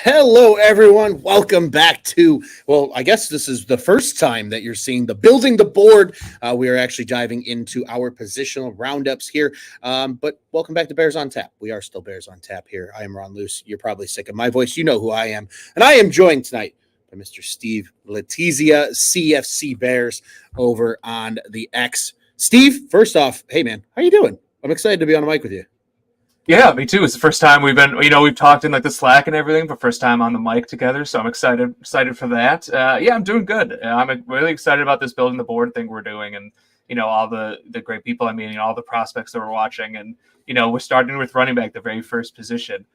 Hello, everyone. Welcome back to, well, I guess this is the first time that you're seeing the Building the Board. We are actually diving into our positional roundups here. But welcome back to Bears on Tap. We are still Bears on Tap here. I am Ron Luce. You're probably sick of my voice. You know who I am. And I am joined tonight by Mr. Steve Letizia, CFC Bears, over on the X. Steve, first off, hey, man, how you doing? I'm excited to be on the mic with you. Yeah, me too. It's the first time we've talked in like the Slack and everything, but first time on the mic together. So I'm excited for that. Yeah, I'm doing good. I'm really excited about this building the board thing we're doing, and all the great people I'm meeting, all the prospects that we're watching, and we're starting with running back, the very first position,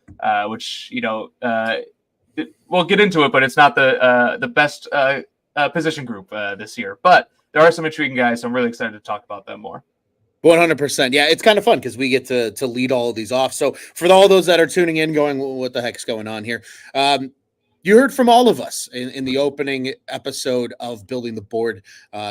which we'll get into it, but it's not the best position group this year. But there are some intriguing guys, so I'm really excited to talk about them more. 100%. Yeah, it's kind of fun because we get to lead all of these off. So for all those that are tuning in going, well, what the heck's going on here? You heard from all of us in the opening episode of Building the Board.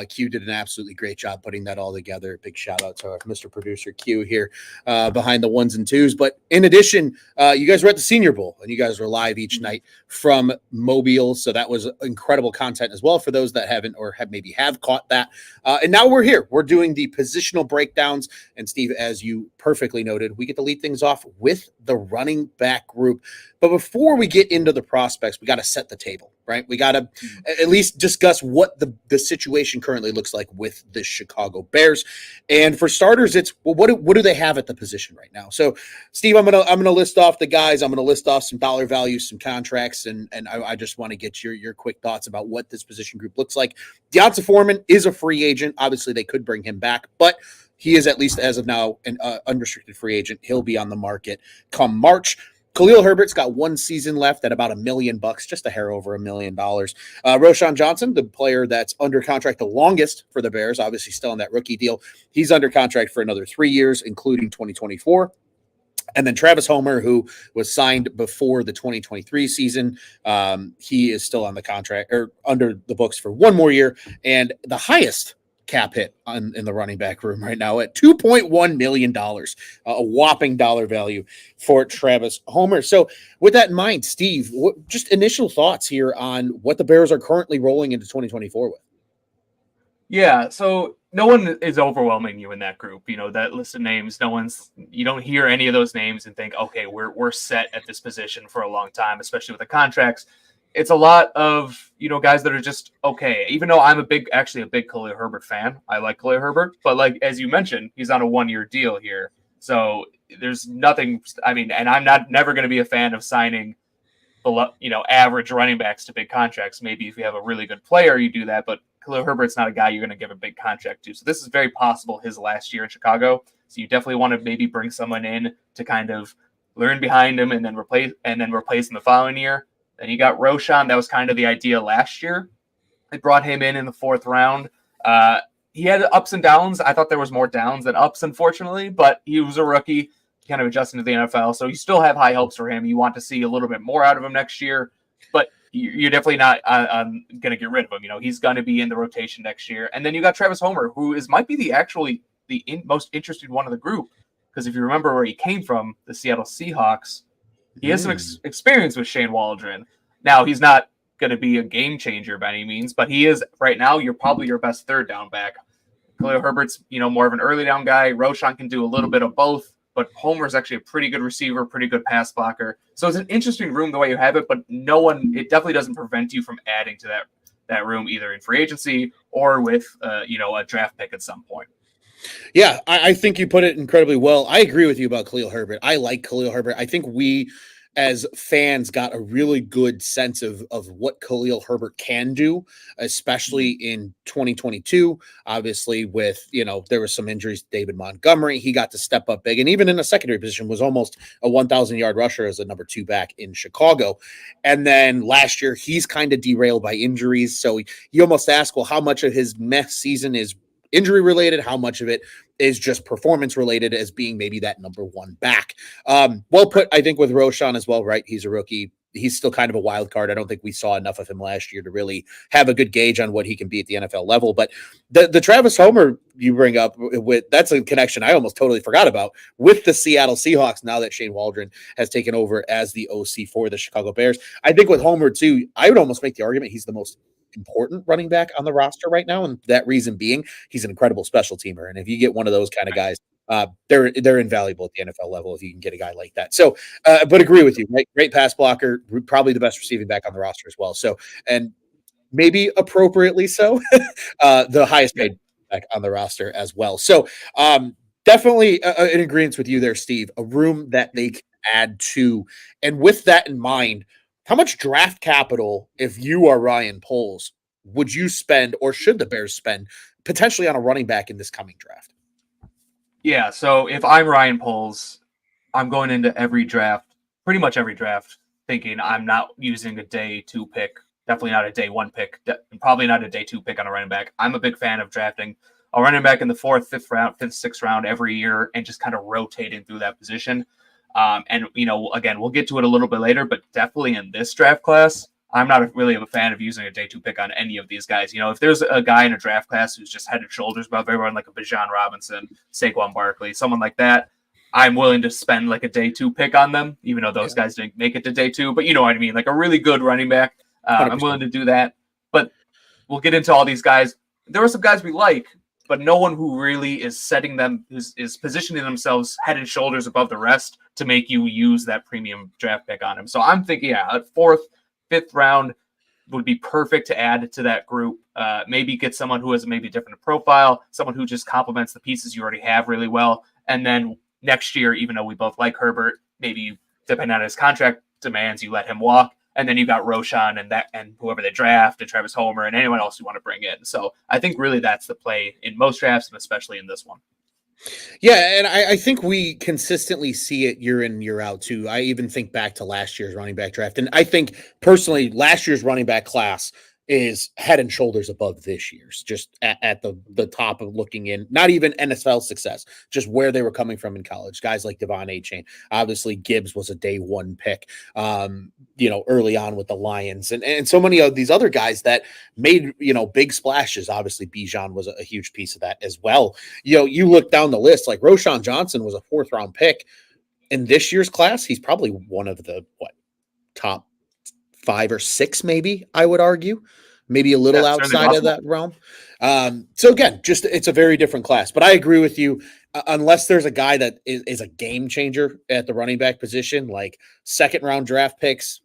Q did an absolutely great job putting that all together. Big shout out to our Mr. Producer Q here behind the ones and twos. But in addition, you guys were at the Senior Bowl and you guys were live each night from Mobile. So that was incredible content as well for those that haven't or have caught that. And now we're here. We're doing the positional breakdowns. And Steve, as you perfectly noted, we get to lead things off with the running back group. But before we get into the prospects, we got to set the table, right? We got to at least discuss what the situation currently looks like with the Chicago Bears. And for starters, it's, well, what do they have at the position right now? So, Steve, I'm gonna list off the guys. I'm gonna list off some dollar values, some contracts, and I just want to get your quick thoughts about what this position group looks like. Deonta Foreman is a free agent. Obviously, they could bring him back, but he is, at least as of now, an unrestricted free agent. He'll be on the market come March. Khalil Herbert's got one season left at about $1 million, just a hair over $1 million. Roschon Johnson, the player that's under contract the longest for the Bears, obviously still on that rookie deal. He's under contract for another 3 years, including 2024. And then Travis Homer, who was signed before the 2023 season, he is still on the contract or under the books for one more year. And the highest cap hit in the running back room right now at $2.1 million, a whopping dollar value for Travis Homer. So with that in mind, Steve, just initial thoughts here on what the Bears are currently rolling into 2024 with. Yeah, so no one is overwhelming you in that group. That list of names, you don't hear any of those names and think, okay, we're set at this position for a long time, especially with the contracts. It's a lot of, guys that are just okay. Even though I'm actually a big Khalil Herbert fan. I like Khalil Herbert, but like, as you mentioned, he's on a 1-year deal here. So there's nothing, and I'm never going to be a fan of signing below, average running backs to big contracts. Maybe if you have a really good player, you do that, but Khalil Herbert's not a guy you're going to give a big contract to. So this is very possible his last year in Chicago. So you definitely want to maybe bring someone in to kind of learn behind him and then replace him the following year. Then you got Roschon. That was kind of the idea last year. They brought him in the 4th round. He had ups and downs. I thought there was more downs than ups, unfortunately, but he was a rookie, kind of adjusting to the NFL. So you still have high hopes for him. You want to see a little bit more out of him next year, but you're definitely not going to get rid of him. He's going to be in the rotation next year. And then you got Travis Homer, who might be the most interested one of the group, because if you remember where he came from, the Seattle Seahawks, he has some experience with Shane Waldron. Now, he's not going to be a game changer by any means, but he is right now. You're probably your best third down back. Khalil Herbert's, more of an early down guy. Roschon can do a little bit of both, but Homer's actually a pretty good receiver, pretty good pass blocker. So it's an interesting room the way you have it, but it definitely doesn't prevent you from adding to that room either in free agency or with, a draft pick at some point. Yeah, I think you put it incredibly well. I agree with you about Khalil Herbert. I like Khalil Herbert. I think we, as fans, got a really good sense of what Khalil Herbert can do, especially in 2022. Obviously, with, there were some injuries. David Montgomery, he got to step up big. And even in a secondary position, was almost a 1,000-yard rusher as a number 2 back in Chicago. And then last year, he's kind of derailed by injuries. So you almost ask, well, how much of his mess season is injury related, how much of it is just performance related as being maybe that number one back. Well put, I think, with Roshan as well, right? He's a rookie. He's still kind of a wild card. I don't think we saw enough of him last year to really have a good gauge on what he can be at the NFL level. But the Travis Homer you bring up with, that's a connection I almost totally forgot about with the Seattle Seahawks now that Shane Waldron has taken over as the OC for the Chicago Bears. I think with Homer too, I would almost make the argument he's the most important running back on the roster right now. And that reason being he's an incredible special teamer. And if you get one of those kind of guys, they're invaluable at the NFL level if you can get a guy like that. So, but agree with you, right? Great pass blocker, probably the best receiving back on the roster as well. So, and maybe appropriately so, the highest paid back on the roster as well. So, definitely in agreement with you there, Steve. A room that they can add to, and with that in mind, how much draft capital, if you are Ryan Poles, would you spend, or should the Bears spend, potentially on a running back in this coming draft? Yeah, so if I'm Ryan Poles, I'm going into every draft, pretty much every draft, thinking I'm not using a day 2 pick, definitely not a day 1 pick, probably not a day 2 pick on a running back. I'm a big fan of drafting a running back in the 4th, 5th round, 5th, 6th round every year and just kind of rotating through that position. And, again, we'll get to it a little bit later, but definitely in this draft class, I'm not really a fan of using a day 2 pick on any of these guys. If there's a guy in a draft class who's just head and shoulders above everyone, like a Bijan Robinson, Saquon Barkley, someone like that, I'm willing to spend like a day 2 pick on them, even though those guys didn't make it to day 2. But you know what I mean? Like a really good running back. I'm willing to do that. But we'll get into all these guys. There are some guys we like, but no one who really is setting them, is positioning themselves head and shoulders above the rest to make you use that premium draft pick on him. So I'm thinking, a 4th, 5th round would be perfect to add to that group. Maybe get someone who has maybe a different profile, someone who just complements the pieces you already have really well. And then next year, even though we both like Herbert, maybe depending on his contract demands, you let him walk. And then you got Roshan and whoever they draft, and Travis Homer, and anyone else you want to bring in. So I think really that's the play in most drafts, and especially in this one. Yeah, and I think we consistently see it year in, year out, too. I even think back to last year's running back draft. And I think, personally, last year's running back class is head and shoulders above this year's, just at the top of looking in, not even NFL success, just where they were coming from in college. Guys like Devon Achane, obviously Gibbs was a day 1 pick, early on with the Lions, and so many of these other guys that made, big splashes. Obviously Bijan was a huge piece of that as well. You look down the list, like Roshan Johnson was a 4th round pick in this year's class. He's probably one of the top 5 or 6, maybe, I would argue, maybe a little outside of that realm. So again, just it's a very different class. But I agree with you. Unless there's a guy that is a game changer at the running back position, like 2nd round draft picks,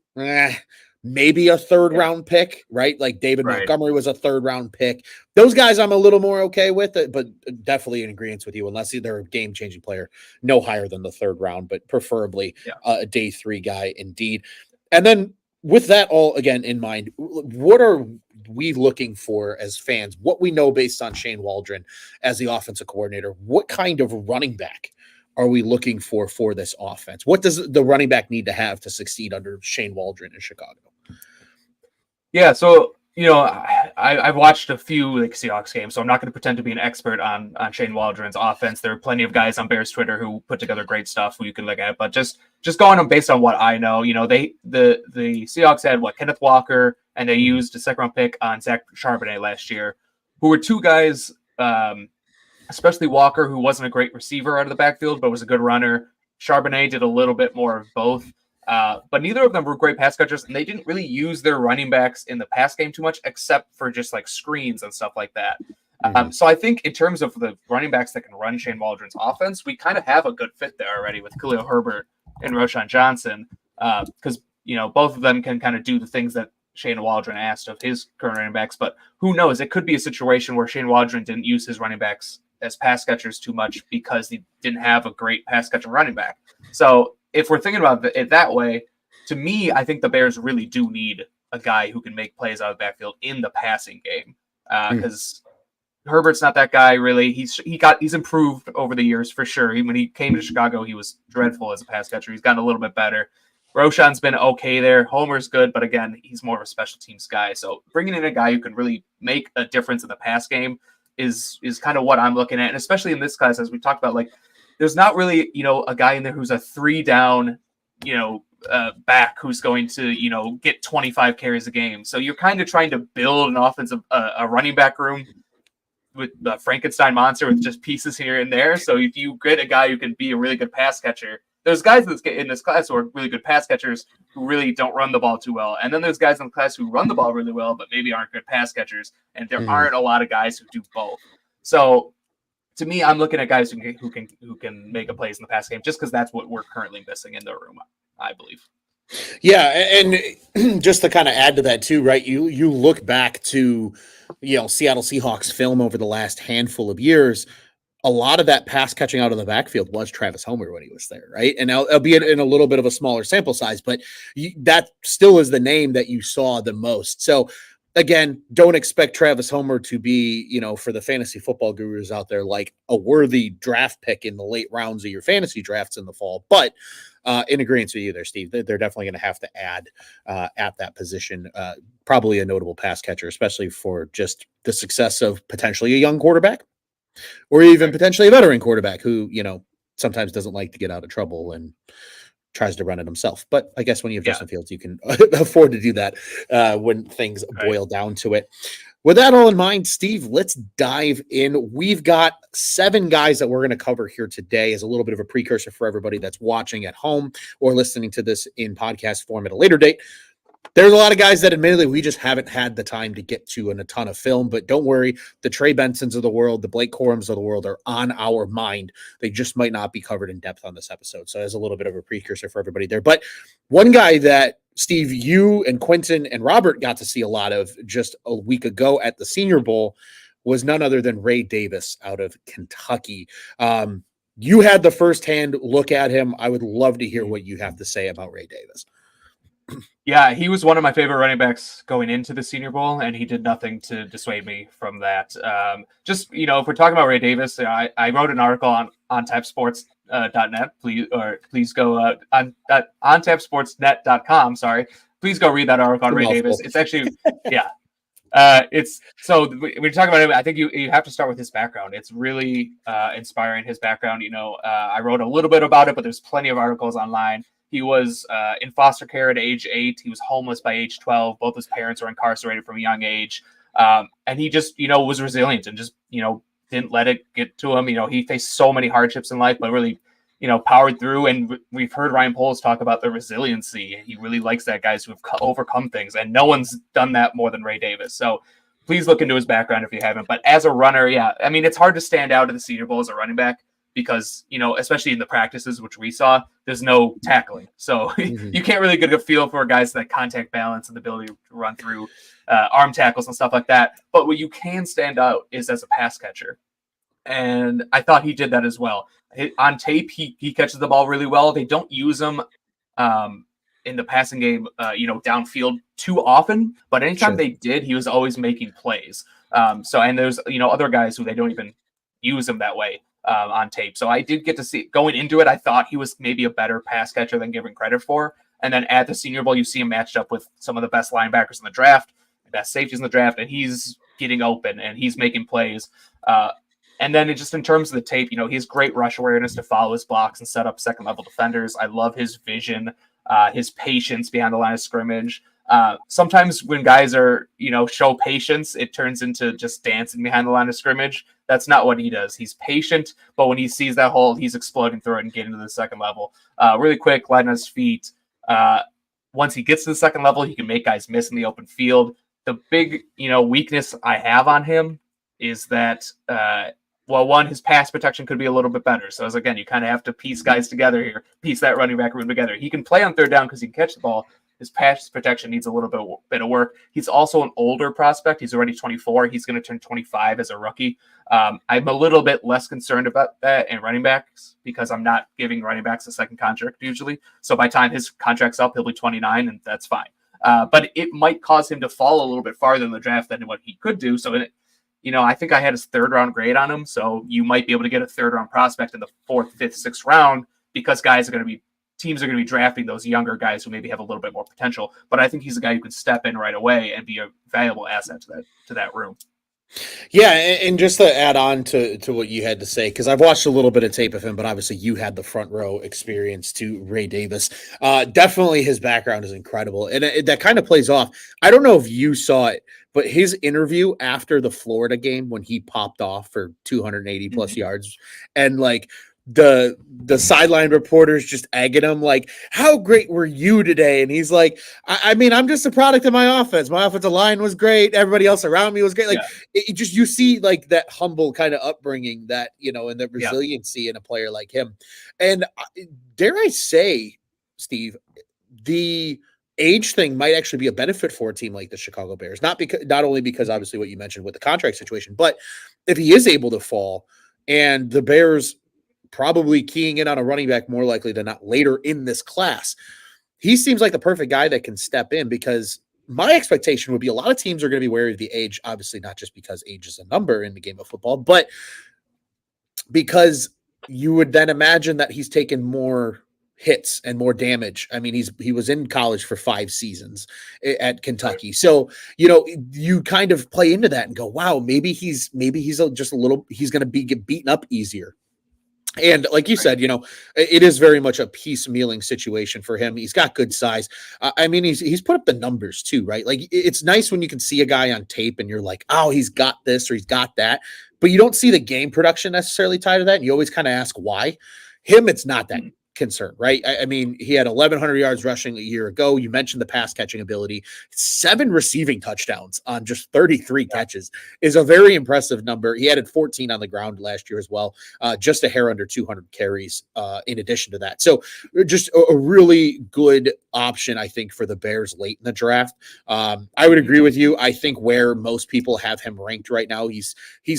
maybe a 3rd round pick, right? Like David Montgomery was a 3rd round pick. Those guys I'm a little more okay with it, but definitely in agreement with you. Unless they're a game changing player, no higher than the 3rd round, but preferably a day 3 guy indeed. And then, with that all again in mind, what are we looking for as fans? What we know based on Shane Waldron as the offensive coordinator, what kind of running back are we looking for this offense? What does the running back need to have to succeed under Shane Waldron in Chicago? Yeah, so I've watched a few Seahawks games, so I'm not going to pretend to be an expert on Shane Waldron's offense. There are plenty of guys on Bears Twitter who put together great stuff who you can look at, but just going on based on what I know, the Seahawks had Kenneth Walker, and they used a 2nd round pick on Zach Charbonnet last year, who were 2 guys, especially Walker, who wasn't a great receiver out of the backfield, but was a good runner. Charbonnet did a little bit more of both. But neither of them were great pass catchers, and they didn't really use their running backs in the pass game too much, except for just like screens and stuff like that. So I think in terms of the running backs that can run Shane Waldron's offense, we kind of have a good fit there already with Khalil Herbert and Roshan Johnson, because both of them can kind of do the things that Shane Waldron asked of his current running backs. But who knows? It could be a situation where Shane Waldron didn't use his running backs as pass catchers too much because he didn't have a great pass catching running back. So if we're thinking about it that way, to me, I think the Bears really do need a guy who can make plays out of the backfield in the passing game, because Herbert's not that guy really. He's improved over the years for sure. When he came to Chicago, he was dreadful as a pass catcher. He's gotten a little bit better. Roshan's been okay there. Homer's good, but again, he's more of a special teams guy. So bringing in a guy who can really make a difference in the pass game is kind of what I'm looking at, and especially in this class, as we talked about, like there's not really a guy in there who's a 3-down back who's going to get 25 carries a game. So you're kind of trying to build an offensive a running back room with the Frankenstein monster with just pieces here and there. So if you get a guy who can be a really good pass catcher, there's guys in this class who are really good pass catchers who really don't run the ball too well. And then there's guys in the class who run the ball really well, but maybe aren't good pass catchers. And there aren't a lot of guys who do both. So to me, I'm looking at guys who can make a plays in the pass game, just because that's what we're currently missing in the room, I believe. Yeah, and just to kind of add to that too, right? You look back to Seattle Seahawks film over the last handful of years. A lot of that pass catching out of the backfield was Travis Homer when he was there, right? And albeit in a little bit of a smaller sample size, but that still is the name that you saw the most. So again, don't expect Travis Homer to be, for the fantasy football gurus out there, like a worthy draft pick in the late rounds of your fantasy drafts in the fall. But in agreement with you there, Steve, they're definitely going to have to add at that position, probably a notable pass catcher, especially for just the success of potentially a young quarterback or even potentially a veteran quarterback who, sometimes doesn't like to get out of trouble and tries to run it himself. But I guess when you have Justin Fields, you can afford to do that when things boil down to it. With that all in mind, Steve, let's dive in. We've got 7 guys that we're going to cover here today as a little bit of a precursor for everybody that's watching at home or listening to this in podcast form at a later date. There's a lot of guys that admittedly we just haven't had the time to get to in a ton of film, but don't worry, the Trey Bensons of the world, the Blake Corums of the world are on our mind. They just might not be covered in depth on this episode. So as a little bit of a precursor for everybody there. But one guy that Steve, you and Quentin and Robert got to see a lot of just a week ago at the Senior Bowl was none other than Ray Davis out of Kentucky. You had the firsthand look at him. I would love to hear what you have to say about Ray Davis. Yeah, he was one of my favorite running backs going into the Senior Bowl, and he did nothing to dissuade me from that. If we're talking about Ray Davis, I wrote an article on ontapsports.net. Please go on ontapsportsnet.com. Sorry, please go read that article on Ray Davis. It's actually it's so when you're talking about him, I think you have to start with his background. It's really inspiring, his background. I wrote a little bit about it, but there's plenty of articles online. He was in foster care at age 8. He was homeless by age 12. Both his parents were incarcerated from a young age. And he just, was resilient and just, didn't let it get to him. He faced so many hardships in life, but really, powered through. And we've heard Ryan Poles talk about the resiliency. He really likes that guys who have overcome things. And no one's done that more than Ray Davis. So please look into his background if you haven't. But as a runner, it's hard to stand out at the Senior Bowl as a running back, because, especially in the practices, which we saw, there's no tackling. So you can't really get a feel for guys that contact balance and the ability to run through arm tackles and stuff like that. But what you can stand out is as a pass catcher. And I thought he did that as well. On tape, he catches the ball really well. They don't use him in the passing game, downfield too often. But anytime they did, he was always making plays. And there's, other guys who they don't even use him that way. On tape. So I did get to see going into it. I thought he was maybe a better pass catcher than given credit for. And then at the Senior Bowl, you see him matched up with some of the best linebackers in the draft, best safeties in the draft, and he's getting open and he's making plays. And then just in terms of the tape, he has great rush awareness to follow his blocks and set up second level defenders. I love his vision, his patience behind the line of scrimmage. Sometimes when guys are, show patience, it turns into just dancing behind the line of scrimmage. That's not what he does. He's patient, but when he sees that hole, he's exploding through it and getting to the second level. Really quick, light on his feet. Once he gets to the second level, he can make guys miss in the open field. The big, weakness I have on him is that, one, his pass protection could be a little bit better. So as again, you kind of have to piece guys together here, piece that running back room together. He can play on third down because he can catch the ball. His pass protection needs a little bit of work. He's also an older prospect. He's already 24. He's going to turn 25 as a rookie. I'm a little bit less concerned about that in running backs because I'm not giving running backs a second contract usually. So by the time his contract's up, he'll be 29, and that's fine. But it might cause him to fall a little bit farther in the draft than what he could do. So, I think I had his 3rd round grade on him. So you might be able to get a 3rd round prospect in the 4th, 5th, 6th round because teams are going to be drafting those younger guys who maybe have a little bit more potential. But I think he's a guy who can step in right away and be a valuable asset to that room. Yeah, and just to add on to what you had to say, because I've watched a little bit of tape of him, but obviously you had the front row experience to Ray Davis. Definitely his background is incredible, and that kind of plays off. I don't know if you saw it, but his interview after the Florida game when he popped off for 280 plus Mhm. yards, and like the sideline reporters just egging him like, how great were you today? And he's like, I mean, I'm just a product of my offense. My offensive line was great. Everybody else around me was great. Like, Yeah, it just, you see like that humble kind of upbringing that, and the yeah, resiliency in a player like him. And dare I say, Steve, the age thing might actually be a benefit for a team like the Chicago Bears. Not only because mhm, obviously what you mentioned with the contract situation, but if he is able to fall and the Bears probably keying in on a running back more likely than not later in this class, he seems like the perfect guy that can step in, because my expectation would be a lot of teams are going to be wary of the age, obviously not just because age is a number in the game of football, but because you would then imagine that he's taken more hits and more damage. I mean, he was in college for 5 seasons at right. Kentucky. So, you kind of play into that and go, wow, maybe he's just a little, he's going to get beaten up easier. And like you said, it is very much a piecemealing situation for him. He's got good size. I mean, he's put up the numbers too, right? Like, it's nice when you can see a guy on tape and you're like, oh, he's got this or he's got that, but you don't see the game production necessarily tied to that. And you always kind of ask why. Him, it's not that Mhm. concern, right? I mean, he had 1,100 yards rushing a year ago. You mentioned the pass catching ability. 7 receiving touchdowns on just 33 Yeah, catches is a very impressive number. He added 14 on the ground last year as well, just a hair under 200 carries in addition to that. So just a really good option, I think, for the Bears late in the draft. I would mhm, agree with you. I think where most people have him ranked right now, he's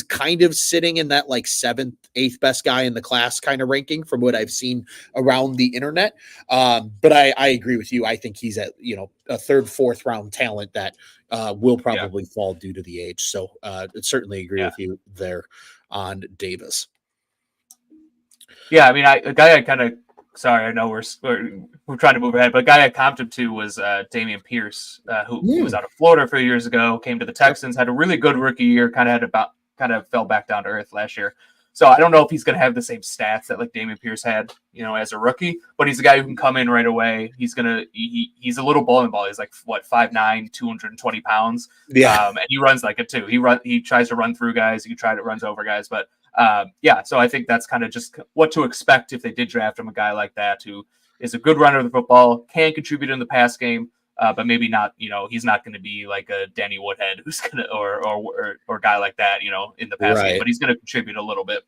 kind of sitting in that like 7th, 8th best guy in the class kind of ranking from what I've seen around the internet. But I agree with you. I think he's at, a third, fourth round talent that will yeah, probably fall due to the age. So certainly agree yeah, with you there on Davis. yeah. I mean, a guy I kind of sorry, I know we're trying to move ahead, but a guy I comped him to was Damian Pierce, who was Mm, out of Florida a few years ago, came to the yep. Texans, had a really good rookie year, kind of fell back down to earth last year. So I don't know if he's going to have the same stats that like Damian Pierce had, as a rookie, but he's a guy who can come in right away. He's a little bowling ball. He's like what 5'9", 220 pounds, Yeah. and he runs like it too. He tries to run through guys. Runs over guys, but yeah. So I think that's kind of just what to expect if they did draft him, a guy like that who is a good runner of the football, can contribute in the pass game, but maybe not. He's not going to be like a Danny Woodhead who's gonna or a guy like that. In the pass game, Right. but he's going to contribute a little bit.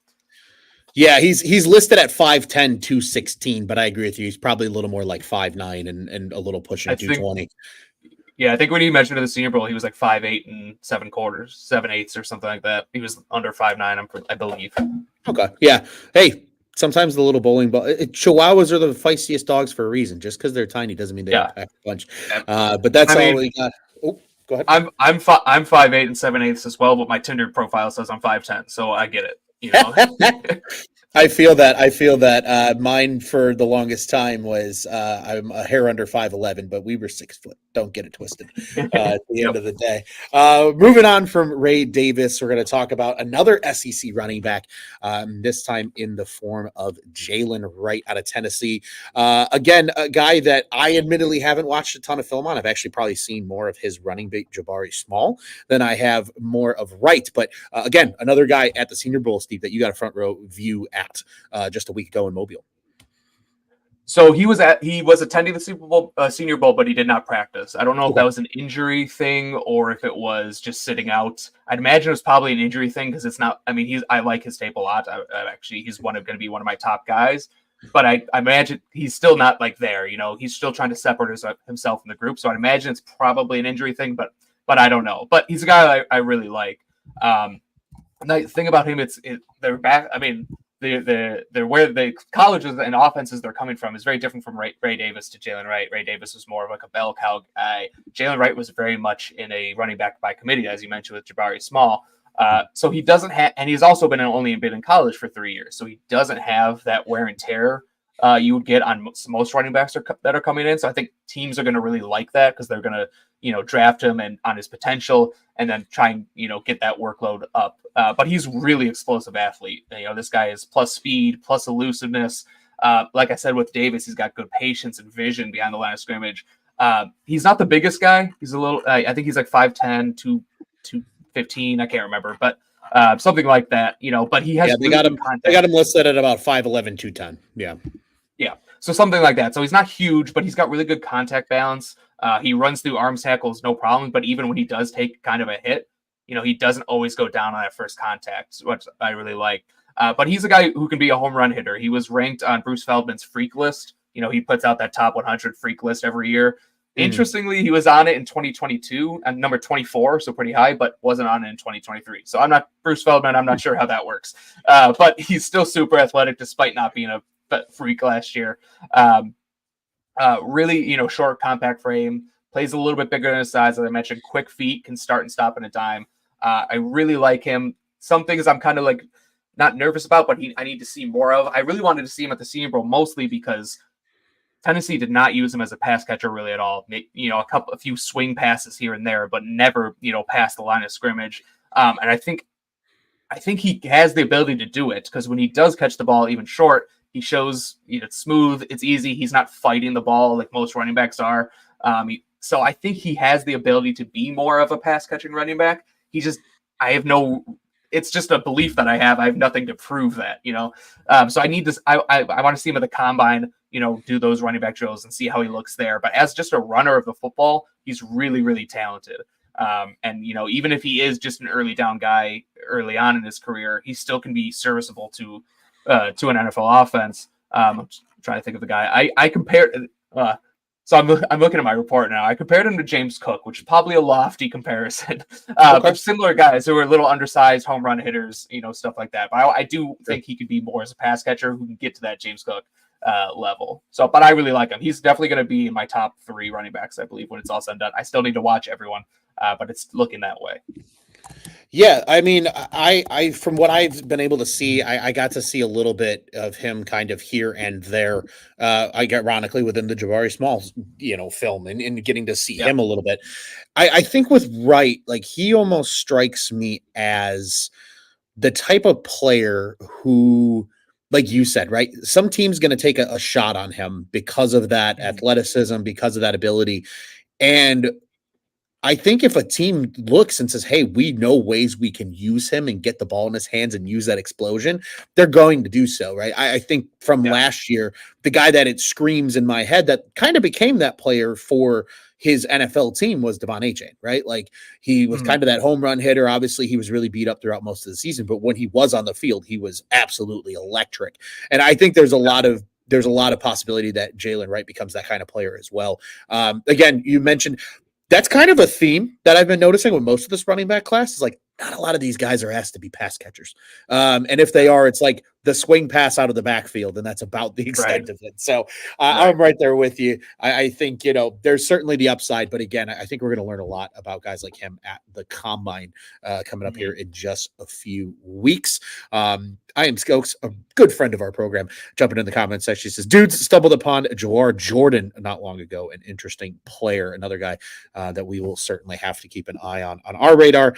Yeah, he's listed at 5'10", 216, but I agree with you. He's probably a little more like 5'9" and a little I pushing think 220. Yeah, I think when he mentioned to the Senior Bowl, he was like 5'8" and 7/4, 7/8 or something like that. He was under 5'9", I believe. Okay. Yeah. Hey, sometimes the little bowling ball Chihuahuas are the feistiest dogs for a reason. Just because they're tiny doesn't mean they don't Yeah, pack a punch. yeah. But that's I all mean, we got. Oh, go ahead. I'm 5'8" and 7/8 as well, but my Tinder profile says I'm 5'10", so I get it. I feel that. I feel that. Mine for the longest time was I'm a hair under 5'11", but we were 6 foot. Don't get it twisted. At the end Yep. of the day, moving on from Ray Davis, we're going to talk about another SEC running back. This time in the form of Jalen Wright out of Tennessee. Again, a guy that I admittedly haven't watched a ton of film on. I've actually probably seen more of his running back Jabari Small than I have more of Wright. But again, another guy at the Senior Bowl, Steve, that you got a front row view at just a week ago in Mobile. So he was attending the Super Bowl Senior Bowl, but he did not practice. I don't know if that Okay. was an injury thing or if it was just sitting out. I'd imagine it was probably an injury thing because it's not. I mean, I like his tape a lot. He's going to be one of my top guys. But I imagine he's still not like there. He's still trying to separate himself from the group. So I'd imagine it's probably an injury thing, but I don't know. But he's a guy I really like. The thing about him, they're back. I mean, they're where the colleges and offenses they're coming from is very different from Ray Davis to Jalen Wright. Ray Davis was more of like a bell cow guy. Jalen Wright was very much in a running back by committee, as you mentioned with Jabari Small. So he doesn't have, and he's also only been in college for 3 years, so he doesn't have that wear and tear you would get on most running backs that are coming in. So I think teams are going to really like that because they're going to, draft him and on his potential and then try and, get that workload up. But he's really explosive athlete. This guy is plus speed, plus elusiveness. Like I said, with Davis, he's got good patience and vision behind the line of scrimmage. He's not the biggest guy. He's a little, I think he's like 5'10", 215. I can't remember, but something like that, but he has they got him. They got him listed at about 5'11", 210. Yeah. Yeah. So something like that. So he's not huge, but he's got really good contact balance. He runs through arms tackles, no problem. But even when he does take kind of a hit, he doesn't always go down on that first contact, which I really like. But he's a guy who can be a home run hitter. He was ranked on Bruce Feldman's freak list. He puts out that top 100 freak list every year. Interestingly, he was on it in 2022 and number 24, so pretty high, but wasn't on it in 2023. So I'm not Bruce Feldman. I'm not sure how that works. But he's still super athletic despite not being a freak last year. Really, short, compact frame, plays a little bit bigger than his size. As I mentioned, quick feet, can start and stop in a dime. I really like him. Some things I'm kind of like not nervous about, but I need to see more of. I really wanted to see him at the Senior Bowl, mostly because Tennessee did not use him as a pass catcher really at all. A few swing passes here and there, but never, past the line of scrimmage. And I think he has the ability to do it because when he does catch the ball, even short, he shows it's smooth, it's easy. He's not fighting the ball like most running backs are. So I think he has the ability to be more of a pass catching running back. It's just a belief that I have. I have nothing to prove that, So I need this. I want to see him at the combine, do those running back drills and see how he looks there. But as just a runner of the football, he's really, really talented. And even if he is just an early down guy early on in his career, he still can be serviceable to an NFL offense. I'm trying to think of the guy. I compared. So I'm looking at my report now. I compared him to James Cook, which is probably a lofty comparison. But similar guys who are little undersized home run hitters, stuff like that. But I do think he could be more as a pass catcher who can get to that James Cook level. So, but I really like him. He's definitely going to be in my top 3 running backs, I believe, when it's all said and done. I still need to watch everyone, but it's looking that way. Yeah, I mean, I from what I've been able to see, I got to see a little bit of him kind of here and there. Ironically, within the Jabari Smalls, film and getting to see him a little bit. I think with Wright, like he almost strikes me as the type of player who, like you said, right? Some team's going to take a shot on him because of that athleticism, because of that ability, and I think if a team looks and says, hey, we know ways we can use him and get the ball in his hands and use that explosion, they're going to do so, right? I think from last year, the guy that it screams in my head that kind of became that player for his NFL team was Devon Achane, right? Like he was kind of that home run hitter. Obviously, he was really beat up throughout most of the season, but when he was on the field, he was absolutely electric. And I think there's a lot of possibility that Jalen Wright becomes that kind of player as well. Again, you mentioned that's kind of a theme that I've been noticing with most of this running back class is like not a lot of these guys are asked to be pass catchers. And if they are, it's like the swing pass out of the backfield, and that's about the extent of it. So I'm right there with you. I think, there's certainly the upside, but again, I think we're going to learn a lot about guys like him at the combine coming up here in just a few weeks. I am Skokes, a good friend of our program, jumping in the comment section. She says, dudes stumbled upon Jawar Jordan not long ago, an interesting player, another guy that we will certainly have to keep an eye on our radar.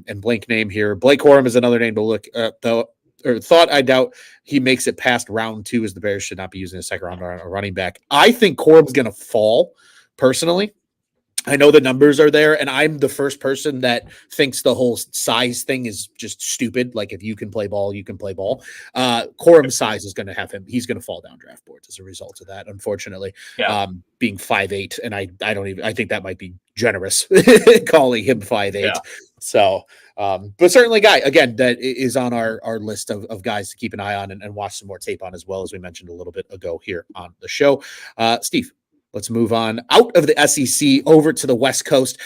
And blank name here. Blake Corum is another name to look at, though. Or thought I doubt he makes it past round 2 as the Bears should not be using a second round on a running back. I think Corum's going to fall personally. I know the numbers are there, and I'm the first person that thinks the whole size thing is just stupid. Like if you can play ball, you can play ball. Corum's size is going to have him. He's going to fall down draft boards as a result of that, unfortunately. Being 5'8", and I think that might be generous calling him 5'8". Yeah. So, but certainly guy, again, that is on our list of guys to keep an eye on and watch some more tape on as well, as we mentioned a little bit ago here on the show. Steve, let's move on out of the SEC over to the West Coast.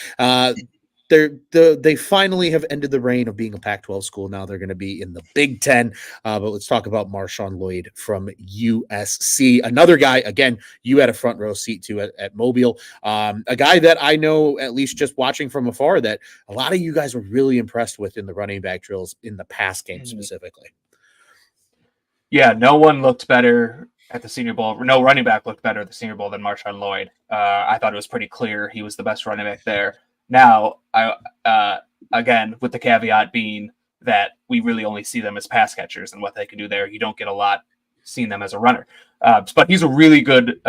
They finally have ended the reign of being a Pac-12 school. Now they're going to be in the Big Ten. But let's talk about Marshawn Lloyd from USC. Another guy, again, you had a front row seat to at Mobile. A guy that I know, at least just watching from afar, that a lot of you guys were really impressed with in the running back drills in the pass game specifically. Yeah, no one looked better at the Senior Bowl. No running back looked better at the Senior Bowl than Marshawn Lloyd. I thought it was pretty clear he was the best running back there. Now, again, with the caveat being that we really only see them as pass catchers and what they can do there. You don't get a lot seeing them as a runner. But he's a really good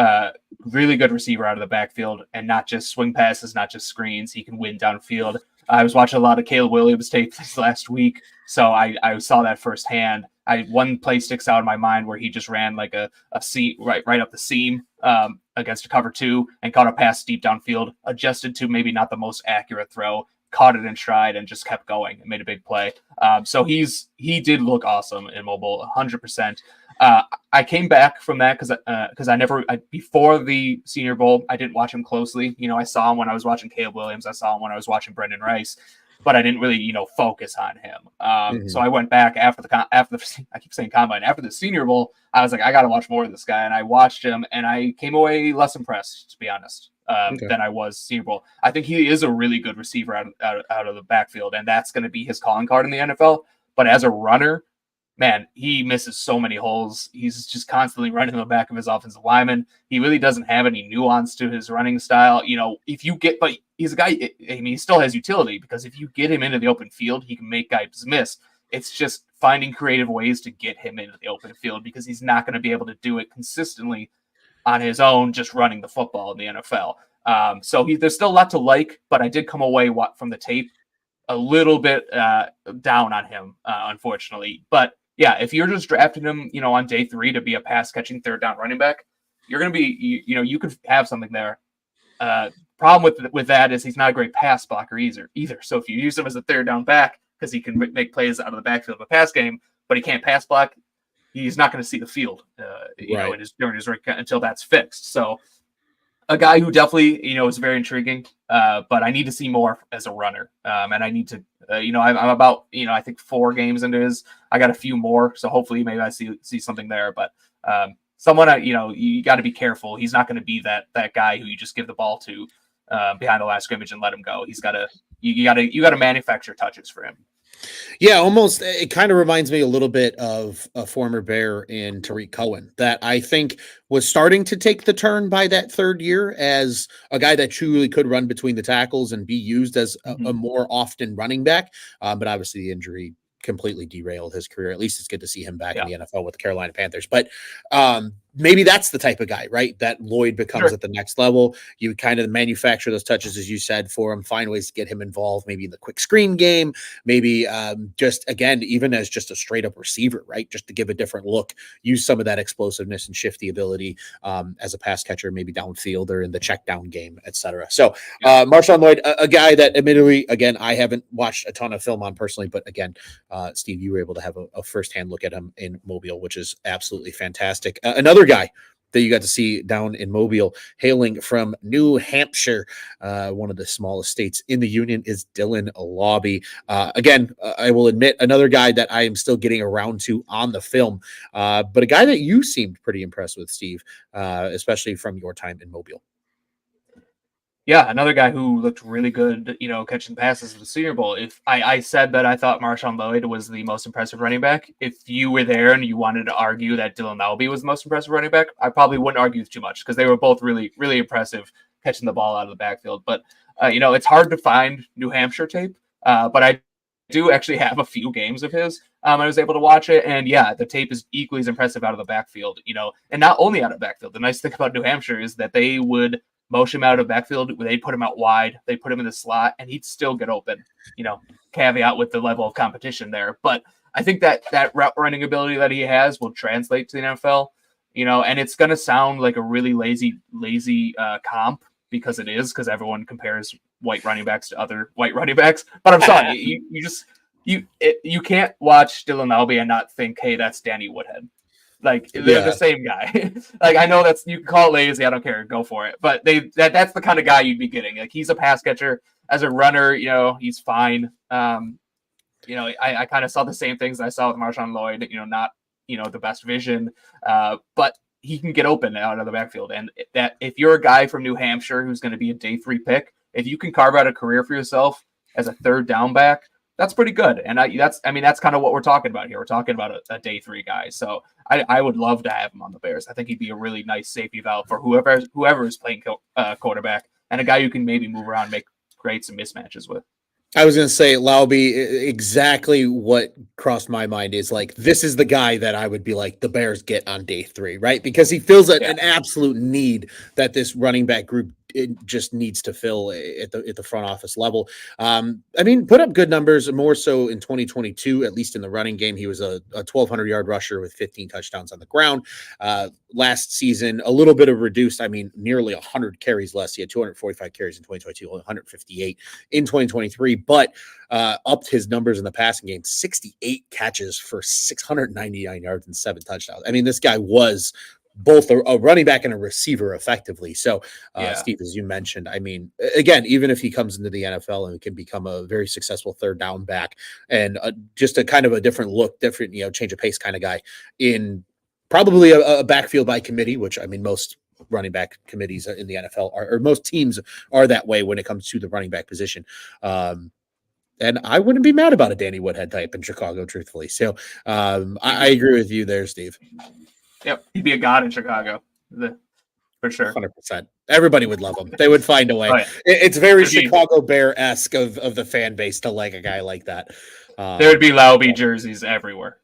receiver out of the backfield, and not just swing passes, not just screens. He can win downfield. I was watching a lot of Caleb Williams tape this last week, so I saw that firsthand. One play sticks out in my mind where he just ran like a seam right up the seam against a cover 2 and caught a pass deep downfield, adjusted to maybe not the most accurate throw, caught it in stride and just kept going and made a big play. So he did look awesome in Mobile, 100%. I came back from that because before the Senior Bowl, I didn't watch him closely. I saw him when I was watching Caleb Williams. I saw him when I was watching Brendan Rice, but I didn't really, focus on him. So I went back after the I keep saying combine, after the Senior Bowl. I was like, I got to watch more of this guy, and I watched him, and I came away less impressed, to be honest, than I was Senior Bowl. I think he is a really good receiver out of the backfield, and that's going to be his calling card in the NFL. But as a runner, man, he misses so many holes. He's just constantly running in the back of his offensive lineman. He really doesn't have any nuance to his running style. But he's a guy, he still has utility, because if you get him into the open field, he can make guys miss. It's just finding creative ways to get him into the open field, because he's not going to be able to do it consistently on his own, just running the football in the NFL. So there's still a lot to like, but I did come away from the tape a little bit down on him, unfortunately. But yeah, if you're just drafting him, on day 3 to be a pass catching third down running back, you're going to be, you could have something there. Problem with that is he's not a great pass blocker either. So if you use him as a third down back, because he can make plays out of the backfield of a pass game, but he can't pass block, he's not going to see the field, during his until that's fixed. So a guy who definitely, is very intriguing, but I need to see more as a runner. And I need to, I'm about, I think 4 games into his, I got a few more. So hopefully maybe I see something there, but someone, you got to be careful. He's not going to be that guy who you just give the ball to behind the line of scrimmage and let him go. He's got to, you got to manufacture touches for him. Yeah, almost. It kind of reminds me a little bit of a former Bear in Tariq Cohen that I think was starting to take the turn by that 3rd year as a guy that truly could run between the tackles and be used as a more often running back. But obviously the injury completely derailed his career. At least it's good to see him back in the NFL with the Carolina Panthers. But maybe that's the type of guy, right, that Lloyd becomes at the next level. You kind of manufacture those touches, as you said, for him, find ways to get him involved, maybe in the quick screen game, maybe just, again, even as just a straight up receiver, right, just to give a different look, use some of that explosiveness and shifty ability as a pass catcher, maybe downfield or in the check down game, etc. So Marshawn Lloyd, a guy that admittedly, again, I haven't watched a ton of film on personally, but again, Steve, you were able to have a firsthand look at him in Mobile, which is absolutely fantastic. Another guy that you got to see down in Mobile, hailing from New Hampshire, one of the smallest states in the union, is Dylan Lobby. Again, I will admit, another guy that I am still getting around to on the film, but a guy that you seemed pretty impressed with, Steve, especially from your time in Mobile. Yeah, another guy who looked really good, catching passes at the Senior Bowl. If I said that I thought Marshawn Lloyd was the most impressive running back, if you were there and you wanted to argue that Dylan Albee was the most impressive running back, I probably wouldn't argue too much, because they were both really, really impressive catching the ball out of the backfield. But, it's hard to find New Hampshire tape, but I do actually have a few games of his. I was able to watch it, and yeah, the tape is equally as impressive out of the backfield, and not only out of the backfield. The nice thing about New Hampshire is that they would motion him out of backfield. They put him out wide. They put him in the slot, and he'd still get open. Caveat with the level of competition there. But I think that route running ability that he has will translate to the NFL. And it's going to sound like a really lazy comp, because it is, because everyone compares white running backs to other white running backs. But I'm sorry, you can't watch Dylan Albee and not think, hey, that's Danny Woodhead. Like, they're the same guy. Like, I know you can call it lazy. I don't care. Go for it. But that's the kind of guy you'd be getting. Like, he's a pass catcher. As a runner, he's fine. I kind of saw the same things I saw with Marshawn Lloyd, not, the best vision. But he can get open out of the backfield. And that if you're a guy from New Hampshire who's going to be a day 3 pick, if you can carve out a career for yourself as a third down back, That's pretty good. And that's kind of what we're talking about here. We're talking about a day 3 guy. So I would love to have him on the Bears. I think he'd be a really nice safety valve for whoever is playing quarterback, and a guy you can maybe move around, make create some mismatches with. I was going to say, Lauby, exactly what crossed my mind is like, this is the guy that I would be like, the Bears get on day 3, right? Because he fills an absolute need that this running back group just needs to fill at the front office level. I mean, put up good numbers, more so in 2022, at least in the running game. He was a 1,200 yard rusher with 15 touchdowns on the ground. Last season, a little bit of reduced, I mean, nearly 100 carries less. He had 245 carries in 2022, 158 in 2023, but upped his numbers in the passing game, 68 catches for 699 yards and 7 touchdowns. I mean, this guy was both a running back and a receiver effectively. So, Steve, as you mentioned, I mean, again, even if he comes into the NFL and can become a very successful third down back and just a kind of a different look, different, change of pace kind of guy in probably a backfield by committee, which I mean, most running back committees in the NFL or most teams are that way when it comes to the running back position. And I wouldn't be mad about a Danny Woodhead type in Chicago, truthfully. So I agree with you there, Steve. Yep, he'd be a god in Chicago, for sure. 100%. Everybody would love him. They would find a way. Oh, yeah. It's very Chicago Bear-esque of the fan base to like a guy like that. There would be Lauby jerseys everywhere.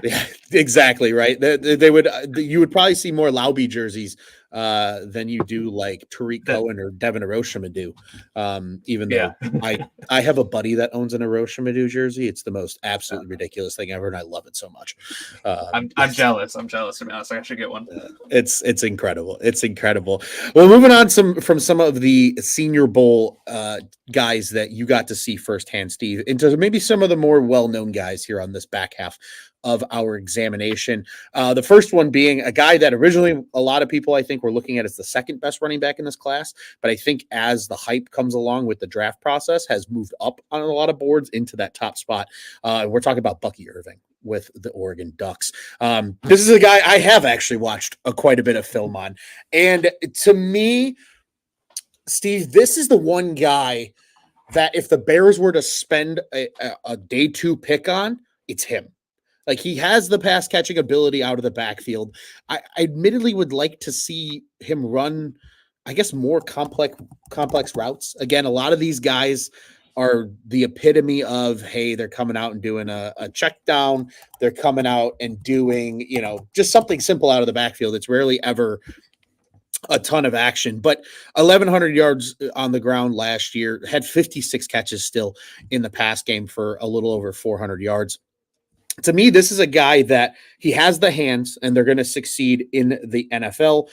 Yeah, exactly right. They would. You would probably see more Lauby jerseys than you do like Tariq Cohen or Devin Hiroshima do. Even though I have a buddy that owns an Hiroshima jersey. It's the most absolutely ridiculous thing ever, and I love it so much. I'm jealous. I'm jealous, to be honest. I should get one. It's incredible. It's incredible. Well, moving on from some of the Senior Bowl guys that you got to see firsthand, Steve, into maybe some of the more well-known guys here on this back half of our examination. The first one being a guy that originally a lot of people, I think, were looking at as the second best running back in this class. But I think as the hype comes along with the draft process, has moved up on a lot of boards into that top spot. We're talking about Bucky Irving with the Oregon Ducks. This is a guy I have actually watched quite a bit of film on. And to me, Steve, this is the one guy that if the Bears were to spend a day 2 pick on, it's him. Like, he has the pass catching ability out of the backfield. I admittedly would like to see him run, I guess, more complex routes. Again, a lot of these guys are the epitome of, hey, they're coming out and doing a check down. They're coming out and doing, just something simple out of the backfield. It's rarely ever a ton of action, but 1,100 yards on the ground last year, had 56 catches still in the pass game for a little over 400 yards. To me, this is a guy that he has the hands and they're going to succeed in the NFL.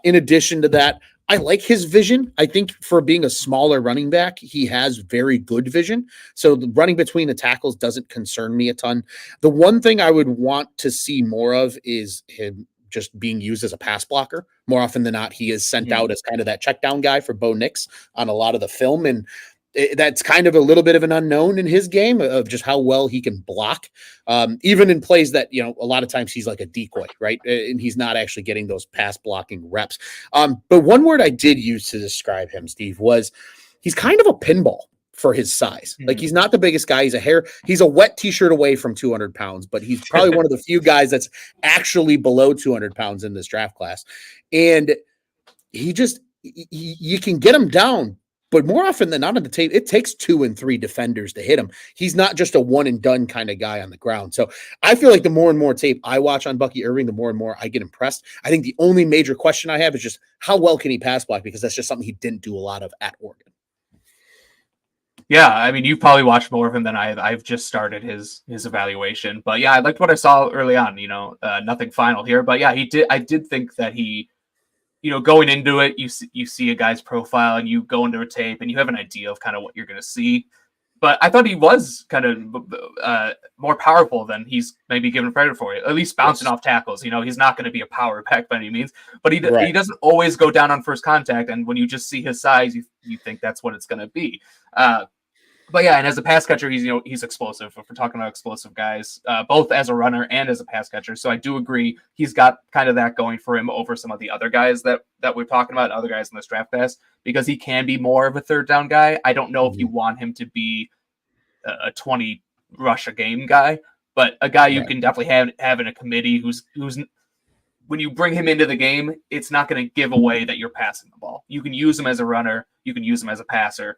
In addition to that, I like his vision. I think for being a smaller running back, he has very good vision. So the running between the tackles doesn't concern me a ton. The one thing I would want to see more of is him just being used as a pass blocker. More often than not, he is sent out as kind of that check down guy for Bo Nix on a lot of the film. And that's kind of a little bit of an unknown in his game of just how well he can block, even in plays that, a lot of times he's like a decoy, right? And he's not actually getting those pass blocking reps. But one word I did use to describe him, Steve, was he's kind of a pinball for his size. Like, he's not the biggest guy. He's a wet t-shirt away from 200 pounds, but he's probably one of the few guys that's actually below 200 pounds in this draft class. And you can get him down, but more often than not on the tape, it takes 2 and 3 defenders to hit him. He's not just a one and done kind of guy on the ground. So I feel like the more and more tape I watch on Bucky Irving, the more and more I get impressed. I think the only major question I have is just how well can he pass block? Because that's just something he didn't do a lot of at Oregon. Yeah, I mean, you've probably watched more of him than I have. I've just started his evaluation. But yeah, I liked what I saw early on, nothing final here. But yeah, I did think that he, going into it, you see a guy's profile and you go into a tape and you have an idea of kind of what you're going to see. But I thought he was kind of more powerful than he's maybe given credit for, at least bouncing off tackles. He's not going to be a power back by any means, but he doesn't always go down on first contact. And when you just see his size, you think that's what it's going to be. But yeah, and as a pass catcher, he's explosive. If we're talking about explosive guys, both as a runner and as a pass catcher. So I do agree he's got kind of that going for him over some of the other guys that we're talking about, other guys in this draft class, because he can be more of a third down guy. I don't know if you want him to be a 20 rush a game guy, but a guy you Right. can definitely have in a committee who's when you bring him into the game, it's not going to give away that you're passing the ball. You can use him as a runner. You can use him as a passer.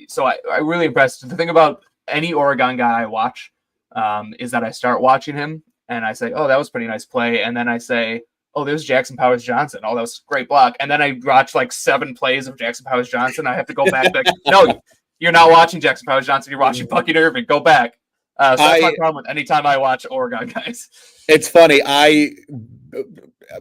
So I really impressed. The thing about any Oregon guy I watch is that I start watching him and I say, oh, that was a pretty nice play. And then I say, oh, there's Jackson Powers Johnson. Oh, that was a great block. And then I watch like 7 plays of Jackson Powers Johnson. I have to go back. Like, no, you're not watching Jackson Powers Johnson. You're watching Bucky Irving. Go back. So that's my problem with anytime I watch Oregon guys. It's funny.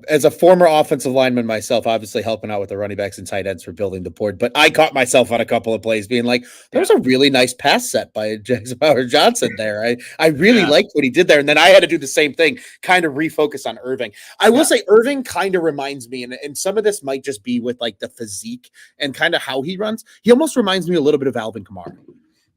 As a former offensive lineman myself, obviously helping out with the running backs and tight ends for building the board, but I caught myself on a couple of plays being like, there was a really nice pass set by Jackson Powers Johnson there. I really liked what he did there. And then I had to do the same thing, kind of refocus on Irving. I will say Irving kind of reminds me, and some of this might just be with like the physique and kind of how he runs. He almost reminds me a little bit of Alvin Kamara,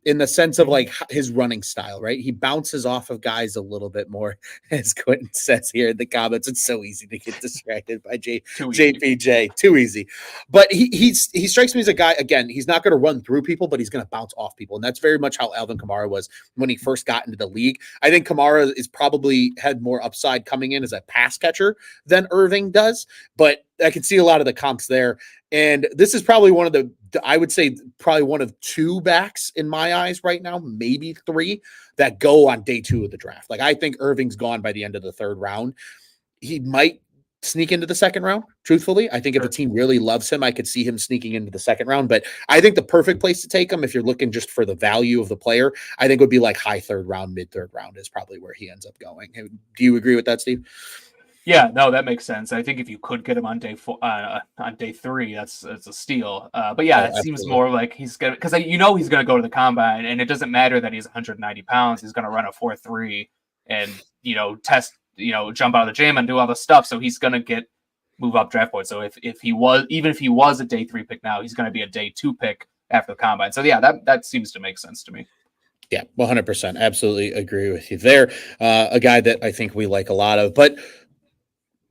in the sense of like his running style, right? He bounces off of guys a little bit more, as Quentin says here in the comments. It's so easy to get distracted by JPJ. Too easy. But he strikes me as a guy, again, he's not going to run through people, but he's going to bounce off people. And that's very much how Alvin Kamara was when he first got into the league. I think Kamara is probably had more upside coming in as a pass catcher than Irving does, but I can see a lot of the comps there. And this is probably one of the, I would say probably one of 2 backs in my eyes right now, maybe 3, that go on day 2 of the draft. Like I think Irving's gone by the end of the 3rd round. He might sneak into the 2nd round. Truthfully, I think if a team really loves him, I could see him sneaking into the 2nd round, but I think the perfect place to take him, if you're looking just for the value of the player, I think would be like high 3rd round, mid 3rd round is probably where he ends up going. Do you agree with that, Steve? Yeah, no, that makes sense. I think if you could get him on day 3, that's a steal. But yeah, it seems more like he's gonna, because he's gonna go to the combine, and it doesn't matter that he's 190 pounds. He's gonna run a 4.3 and test, jump out of the gym and do all the stuff. So he's gonna move up draft board. So if he was a day 3 pick now, he's gonna be a day 2 pick after the combine. So yeah, that seems to make sense to me. Yeah, 100%. Absolutely agree with you there. A guy that I think we like a lot of, but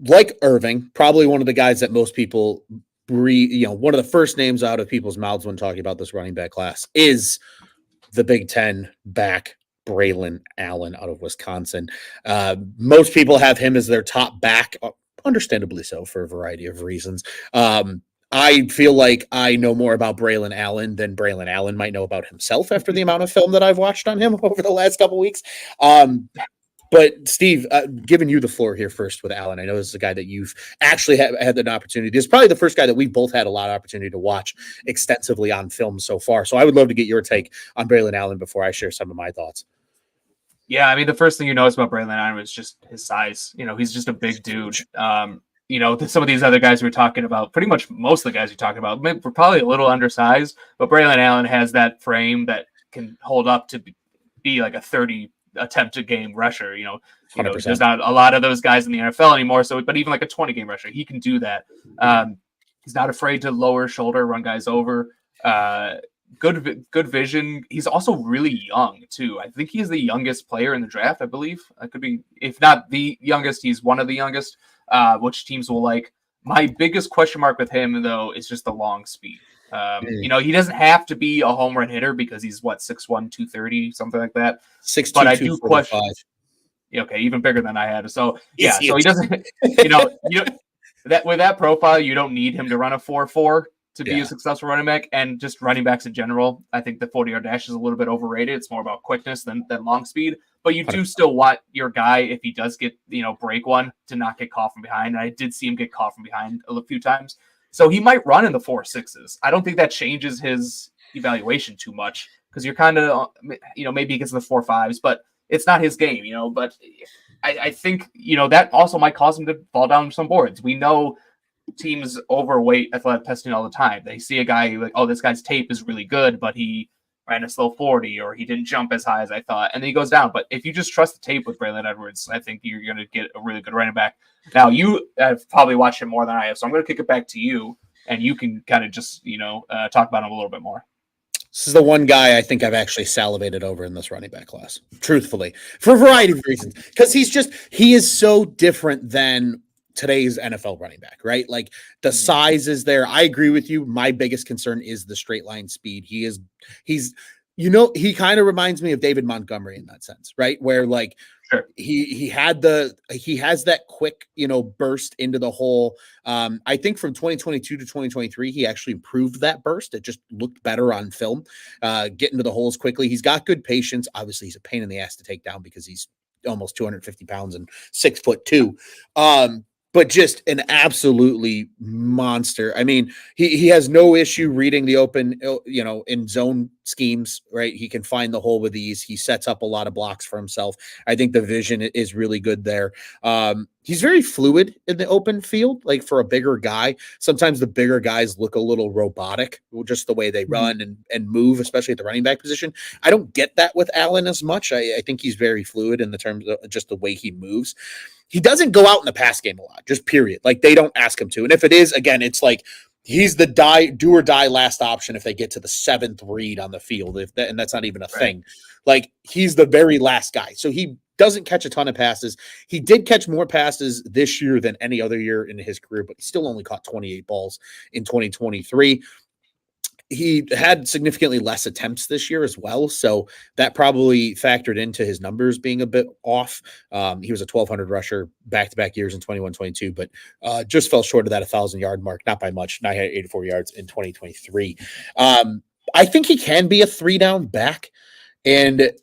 like Irving, probably one of the guys that most people one of the first names out of people's mouths when talking about this running back class is the Big Ten back, Braylon Allen out of Wisconsin. Most people have him as their top back, understandably so for a variety of reasons. I feel like I know more about Braylon Allen than Braylon Allen might know about himself after the amount of film that I've watched on him over the last couple of weeks. But Steve, giving you the floor here first with Allen. I know this is a guy that you've actually had an opportunity. This is probably the first guy that we've both had a lot of opportunity to watch extensively on film so far. So I would love to get your take on Braylon Allen before I share some of my thoughts. Yeah, I mean, the first thing you notice about Braylon Allen is just his size. He's just a big dude. Some of these other guys we're talking about, pretty much most of the guys we're talking about, we're probably a little undersized, but Braylon Allen has that frame that can hold up to be like a 30 attempt a game rusher. There's not a lot of those guys in the NFL anymore. So, but even like a 20 game rusher, he can do that. He's not afraid to lower shoulder, run guys over. Good vision. He's also really young too. I think he's the youngest player in the draft. I believe I could be, if not the youngest, he's one of the youngest, which teams will like. My biggest question mark with him though is just the long speed. He doesn't have to be a home run hitter because he's 6'1", 230, something like that. 6'2", but I do question. Okay, even bigger than I had. So yeah, so he doesn't. That with that profile, you don't need him to run a 4.4 to be a successful running back. And just running backs in general, I think the 40-yard dash is a little bit overrated. It's more about quickness than long speed. But you do still want your guy, if he does get break one, to not get caught from behind. And I did see him get caught from behind a few times. So he might run in the 4.6s. I don't think that changes his evaluation too much because you're kind of, maybe he gets the 4.5s, but it's not his game, But I think, that also might cause him to fall down some boards. We know teams overweight athletic testing all the time. They see a guy like, oh, this guy's tape is really good, but he ran a slow 40 or he didn't jump as high as I thought. And then he goes down. But if you just trust the tape with Braylon Edwards, I think you're going to get a really good running back. Now, you have probably watched him more than I have, so I'm going to kick it back to you, and you can kind of just, talk about him a little bit more. This is the one guy I think I've actually salivated over in this running back class, truthfully, for a variety of reasons. Because he is so different than today's NFL running back, right? Like the size is there. I agree with you. My biggest concern is the straight line speed. He's He kind of reminds me of David Montgomery in that sense, right? Where like Sure. he has that quick, burst into the hole. I think from 2022 to 2023, he actually improved that burst. It just looked better on film, getting to the holes quickly. He's got good patience. Obviously, he's a pain in the ass to take down because he's almost 250 pounds and 6'2". But just an absolutely monster. I mean, he has no issue reading the open, in zone schemes, right? He can find the hole with ease. He sets up a lot of blocks for himself. I think the vision is really good there. He's very fluid in the open field, like for a bigger guy. Sometimes the bigger guys look a little robotic, just the way they run and move, especially at the running back position. I don't get that with Allen as much. I think he's very fluid in the terms of just the way he moves. He doesn't go out in the pass game a lot, just period. Like they don't ask him to. And if it is, again, it's like he's the do or die last option if they get to the 7th read on the field. And that's not even a thing. Like he's the very last guy. So he doesn't catch a ton of passes. He did catch more passes this year than any other year in his career, but he still only caught 28 balls in 2023. He had significantly less attempts this year as well, so that probably factored into his numbers being a bit off. He was a 1,200 rusher back-to-back years in 21-22, but just fell short of that 1,000-yard mark, not by much, 984 yards in 2023. I think he can be a 3-down back, and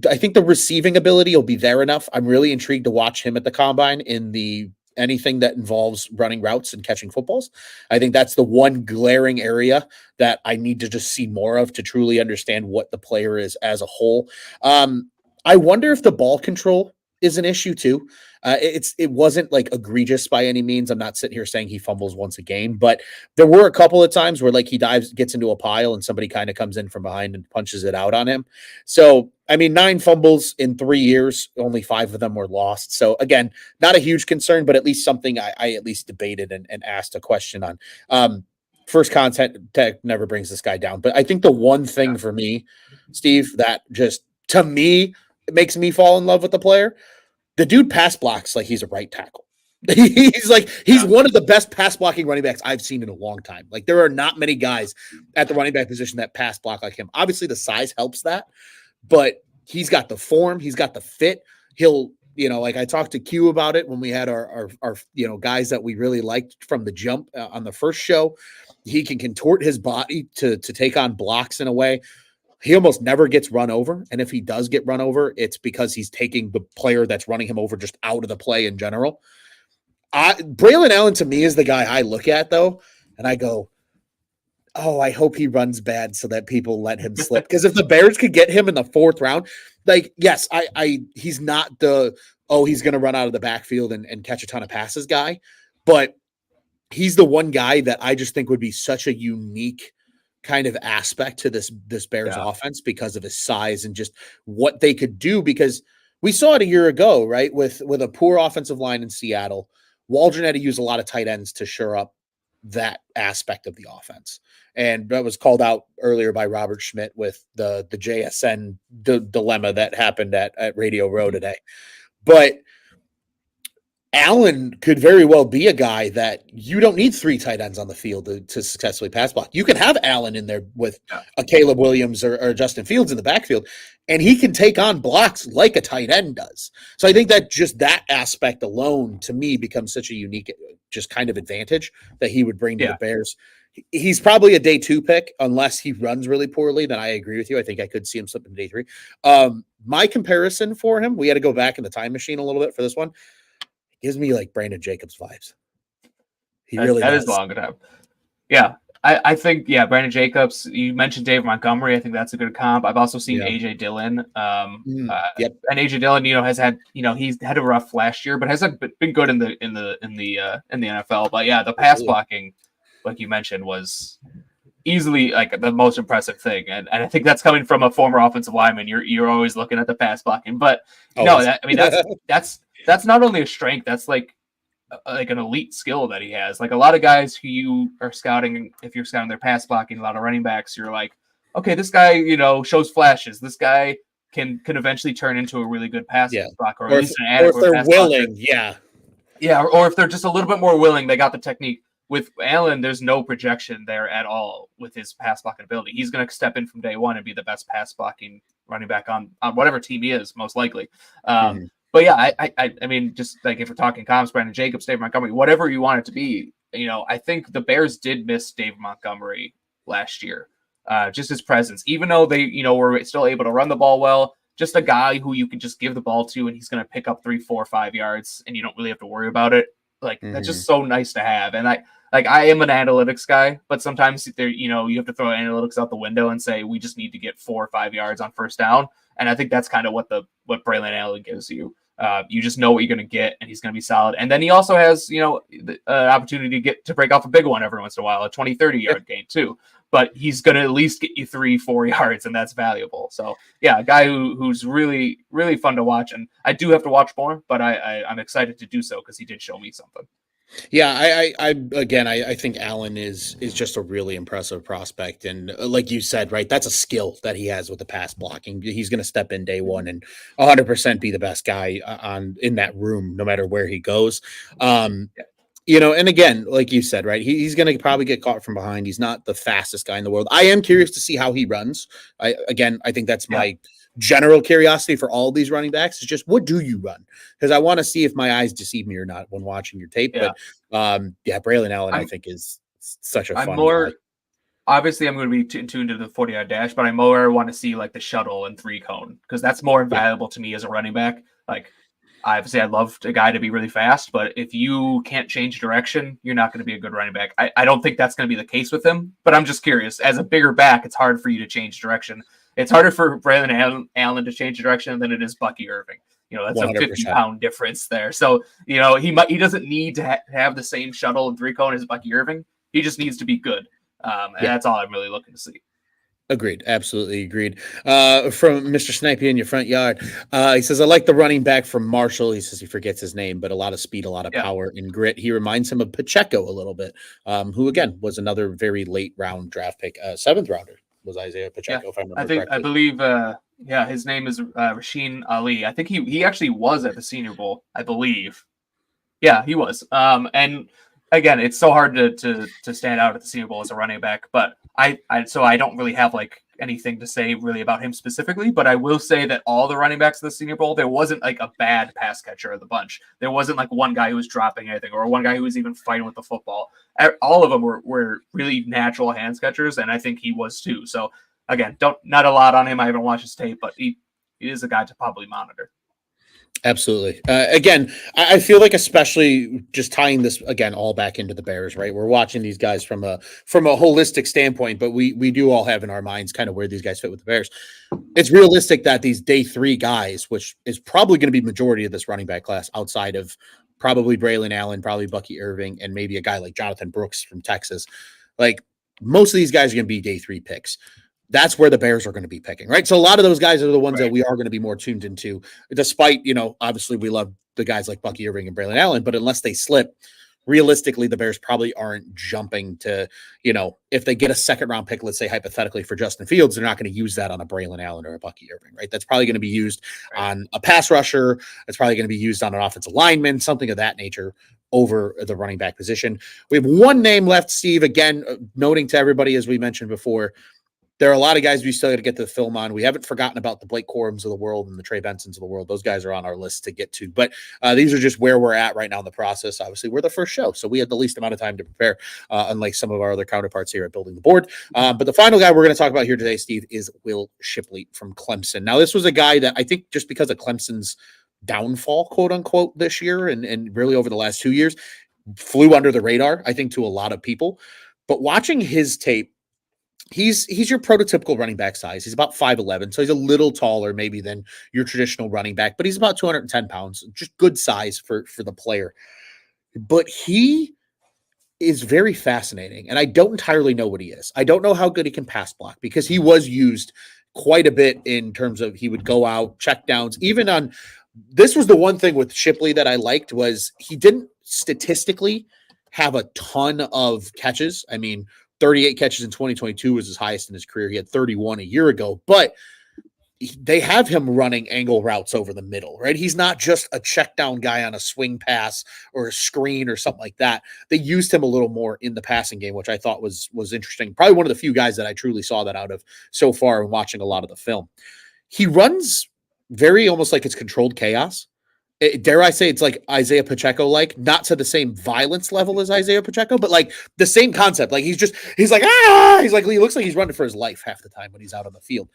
I think the receiving ability will be there enough. I'm really intrigued to watch him at the combine in anything that involves running routes and catching footballs. I think that's the one glaring area that I need to just see more of to truly understand what the player is as a whole. I wonder if the ball control is an issue too. It wasn't like egregious by any means. I'm not sitting here saying he fumbles once a game, but there were a couple of times where like he gets into a pile and somebody kind of comes in from behind and punches it out on him. So, I mean, 9 fumbles in 3 years, only 5 of them were lost. So again, not a huge concern, but at least something I at least debated and asked a question on. First contact never brings this guy down, but I think the one thing for me, Steve, that just to me it makes me fall in love with the player. The dude pass blocks like he's a right tackle. He's one of the best pass blocking running backs I've seen in a long time. Like there are not many guys at the running back position that pass block like him. Obviously the size helps that, but he's got the form, he's got the fit. He'll, like I talked to Q about it when we had our guys that we really liked from the jump on the first show. He can contort his body to take on blocks in a way. He almost never gets run over. And if he does get run over, it's because he's taking the player that's running him over just out of the play in general. Braylon Allen to me is the guy I look at though. And I go, oh, I hope he runs bad so that people let him slip. Because if the Bears could get him in the 4th round, like, yes, he's not he's going to run out of the backfield and catch a ton of passes guy. But he's the one guy that I just think would be such a unique kind of aspect to this Bears offense because of his size and just what they could do, because we saw it a year ago, right? With a poor offensive line in Seattle, Waldron had to use a lot of tight ends to shore up that aspect of the offense. And that was called out earlier by Robert Schmidt with the JSN dilemma that happened at Radio Row today. But Allen could very well be a guy that you don't need 3 tight ends on the field to successfully pass block. You can have Allen in there with a Caleb Williams or Justin Fields in the backfield, and he can take on blocks like a tight end does. So I think that just that aspect alone to me becomes such a unique just kind of advantage that he would bring to the Bears. He's probably a day 2 pick unless he runs really poorly. Then I agree with you. I think I could see him slip in day 3. My comparison for him, we had to go back in the time machine a little bit for this one. Gives me like Brandon Jacobs vibes. That is long enough. Yeah. I think, Brandon Jacobs, you mentioned Dave Montgomery. I think that's a good comp. I've also seen AJ Dillon. And AJ Dillon, has had, he's had a rough last year, but has been good in the NFL. But the pass blocking, like you mentioned, was easily like the most impressive thing. And I think that's coming from a former offensive lineman. You're always looking at the pass blocking, but that's not only a strength, that's like an elite skill that he has. Like a lot of guys who you are scouting, if you're scouting their pass blocking, a lot of running backs, you're like, okay, this guy, shows flashes. This guy can eventually turn into a really good pass blocker, or at least an adequate pass blocker. Willing, or if they're just a little bit more willing, they got the technique. with Allen, there's no projection there at all with his pass blocking ability. He's going to step in from day one and be the best pass blocking running back on whatever team he is, most likely. Mhm. But yeah, I mean, just like if we're talking comps, Brandon Jacobs, Dave Montgomery, whatever you want it to be, I think the Bears did miss Dave Montgomery last year. Just his presence, even though they, were still able to run the ball well, just a guy who you can just give the ball to and he's going to pick up 3, 4, 5 yards and you don't really have to worry about it. Like that's Mhm. just so nice to have. And I am an analytics guy, but sometimes there, you have to throw analytics out the window and say, we just need to get 4 or 5 yards on first down. And I think that's kind of what Braylon Allen gives you. You just know what you're going to get, and he's going to be solid. And then he also has, an opportunity to break off a big one every once in a while, a 20, 30-yard gain too. But he's going to at least get you 3, 4 yards, and that's valuable. So, yeah, a guy who's really, really fun to watch. And I do have to watch more, but I'm excited to do so because he did show me something. Yeah, I think Allen is just a really impressive prospect, and like you said, right, that's a skill that he has with the pass blocking. He's going to step in day one and 100% be the best guy on in that room, no matter where he goes. Yeah. And again, like you said, right, he's going to probably get caught from behind. He's not the fastest guy in the world. I am curious to see how he runs. I think that's my general curiosity for all these running backs is just what do you run? Because I want to see if my eyes deceive me or not when watching your tape. Yeah. But Braylon Allen, I I'm think is such a I'm fun guy. more obviously I'm going to be tuned to the 40-yard dash, but I more want to see like the shuttle and 3-cone because that's more valuable to me as a running back. Like obviously I'd love a guy to be really fast, but if you can't change direction, you're not going to be a good running back. I don't think that's going to be the case with him, but I'm just curious. As a bigger back, it's hard for you to change direction. It's harder for Braylon Allen to change direction than it is Bucky Irving. That's a 100%. 50-pound difference there. So, he doesn't need to have the same shuttle and 3-cone as Bucky Irving. He just needs to be good. And that's all I'm really looking to see. Agreed. Absolutely agreed. From Mr. Snipey in your front yard. He says, I like the running back from Marshall. He says he forgets his name, but a lot of speed, a lot of power and grit. He reminds him of Pacheco a little bit, who, again, was another very late round draft pick, 7th rounder was Isaiah Pacheco, if I remember correctly. I believe, his name is Rasheen Ali. I think he actually was at the Senior Bowl, I believe. Yeah, he was. And again, it's so hard to stand out at the Senior Bowl as a running back, but I don't really have like anything to say really about him specifically, but I will say that all the running backs of the Senior Bowl, there wasn't like a bad pass catcher of the bunch. There wasn't like one guy who was dropping anything or one guy who was even fighting with the football. All of them were really natural hands catchers, and I think he was too. So again, not a lot on him. I haven't watched his tape, but he is a guy to probably monitor. Absolutely. Again, I feel like, especially just tying this again all back into the Bears, right? We're watching these guys from a holistic standpoint, but we do all have in our minds kind of where these guys fit with the Bears. It's realistic that these day 3 guys, which is probably going to be majority of this running back class, outside of probably Braylon Allen, probably Bucky Irving, and maybe a guy like Jonathan Brooks from Texas, like most of these guys are going to be day 3 picks. That's where the Bears are going to be picking, right? So a lot of those guys are the ones that we are going to be more tuned into, despite, obviously we love the guys like Bucky Irving and Braylon Allen, but unless they slip, realistically, the Bears probably aren't jumping to, if they get a 2nd round pick, let's say hypothetically for Justin Fields, they're not going to use that on a Braylon Allen or a Bucky Irving, right? That's probably going to be used on a pass rusher. It's probably going to be used on an offensive lineman, something of that nature over the running back position. We have one name left, Steve, again, noting to everybody, as we mentioned before, there are a lot of guys we still got to get the film on. We haven't forgotten about the Blake Corums of the world and the Trey Bensons of the world. Those guys are on our list to get to. But these are just where we're at right now in the process. Obviously, we're the first show, so we had the least amount of time to prepare, unlike some of our other counterparts here at Building the Board. But the final guy we're going to talk about here today, Steve, is Will Shipley from Clemson. Now, this was a guy that I think just because of Clemson's downfall, quote unquote, this year and really over the last 2 years, flew under the radar, I think, to a lot of people. But watching his tape, he's your prototypical running back size. He's about 5'11", so he's a little taller maybe than your traditional running back, but he's about 210 pounds, just good size for the player. But he is very fascinating, and I don't entirely know what he is. I don't know how good he can pass block because he was used quite a bit in terms of he would go out, check downs, even on – this was the one thing with Shipley that I liked was he didn't statistically have a ton of catches. I mean, 38 catches in 2022 was his highest in his career. He had 31 a year ago, but they have him running angle routes over the middle, right? He's not just a check down guy on a swing pass or a screen or something like that. They used him a little more in the passing game, which I thought was interesting. Probably one of the few guys that I truly saw that out of so far in watching a lot of the film. He runs very almost like it's controlled chaos. Dare I say it's like Isaiah Pacheco, like not to the same violence level as Isaiah Pacheco, but like the same concept. Like he's like, he looks like he's running for his life half the time when he's out on the field,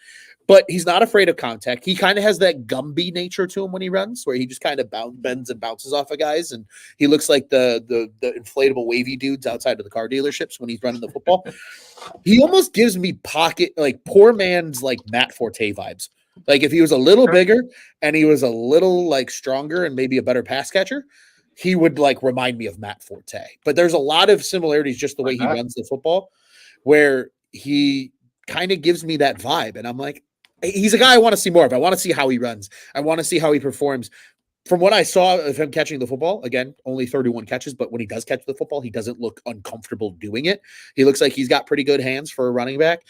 but he's not afraid of contact. He kind of has that Gumby nature to him when he runs, where he just kind of bends and bounces off of guys. And he looks like the inflatable wavy dudes outside of the car dealerships when he's running the football. He almost gives me poor man's like Matt Forte vibes. Like if he was a little bigger and he was a little like stronger and maybe a better pass catcher, he would like remind me of Matt Forte. But there's a lot of similarities just the way he runs the football, where he kind of gives me that vibe. And I'm like, he's a guy I want to see more of. I want to see how he runs. I want to see how he performs. From what I saw of him catching the football, again, only 31 catches, but when he does catch the football, he doesn't look uncomfortable doing it. He looks like he's got pretty good hands for a running back.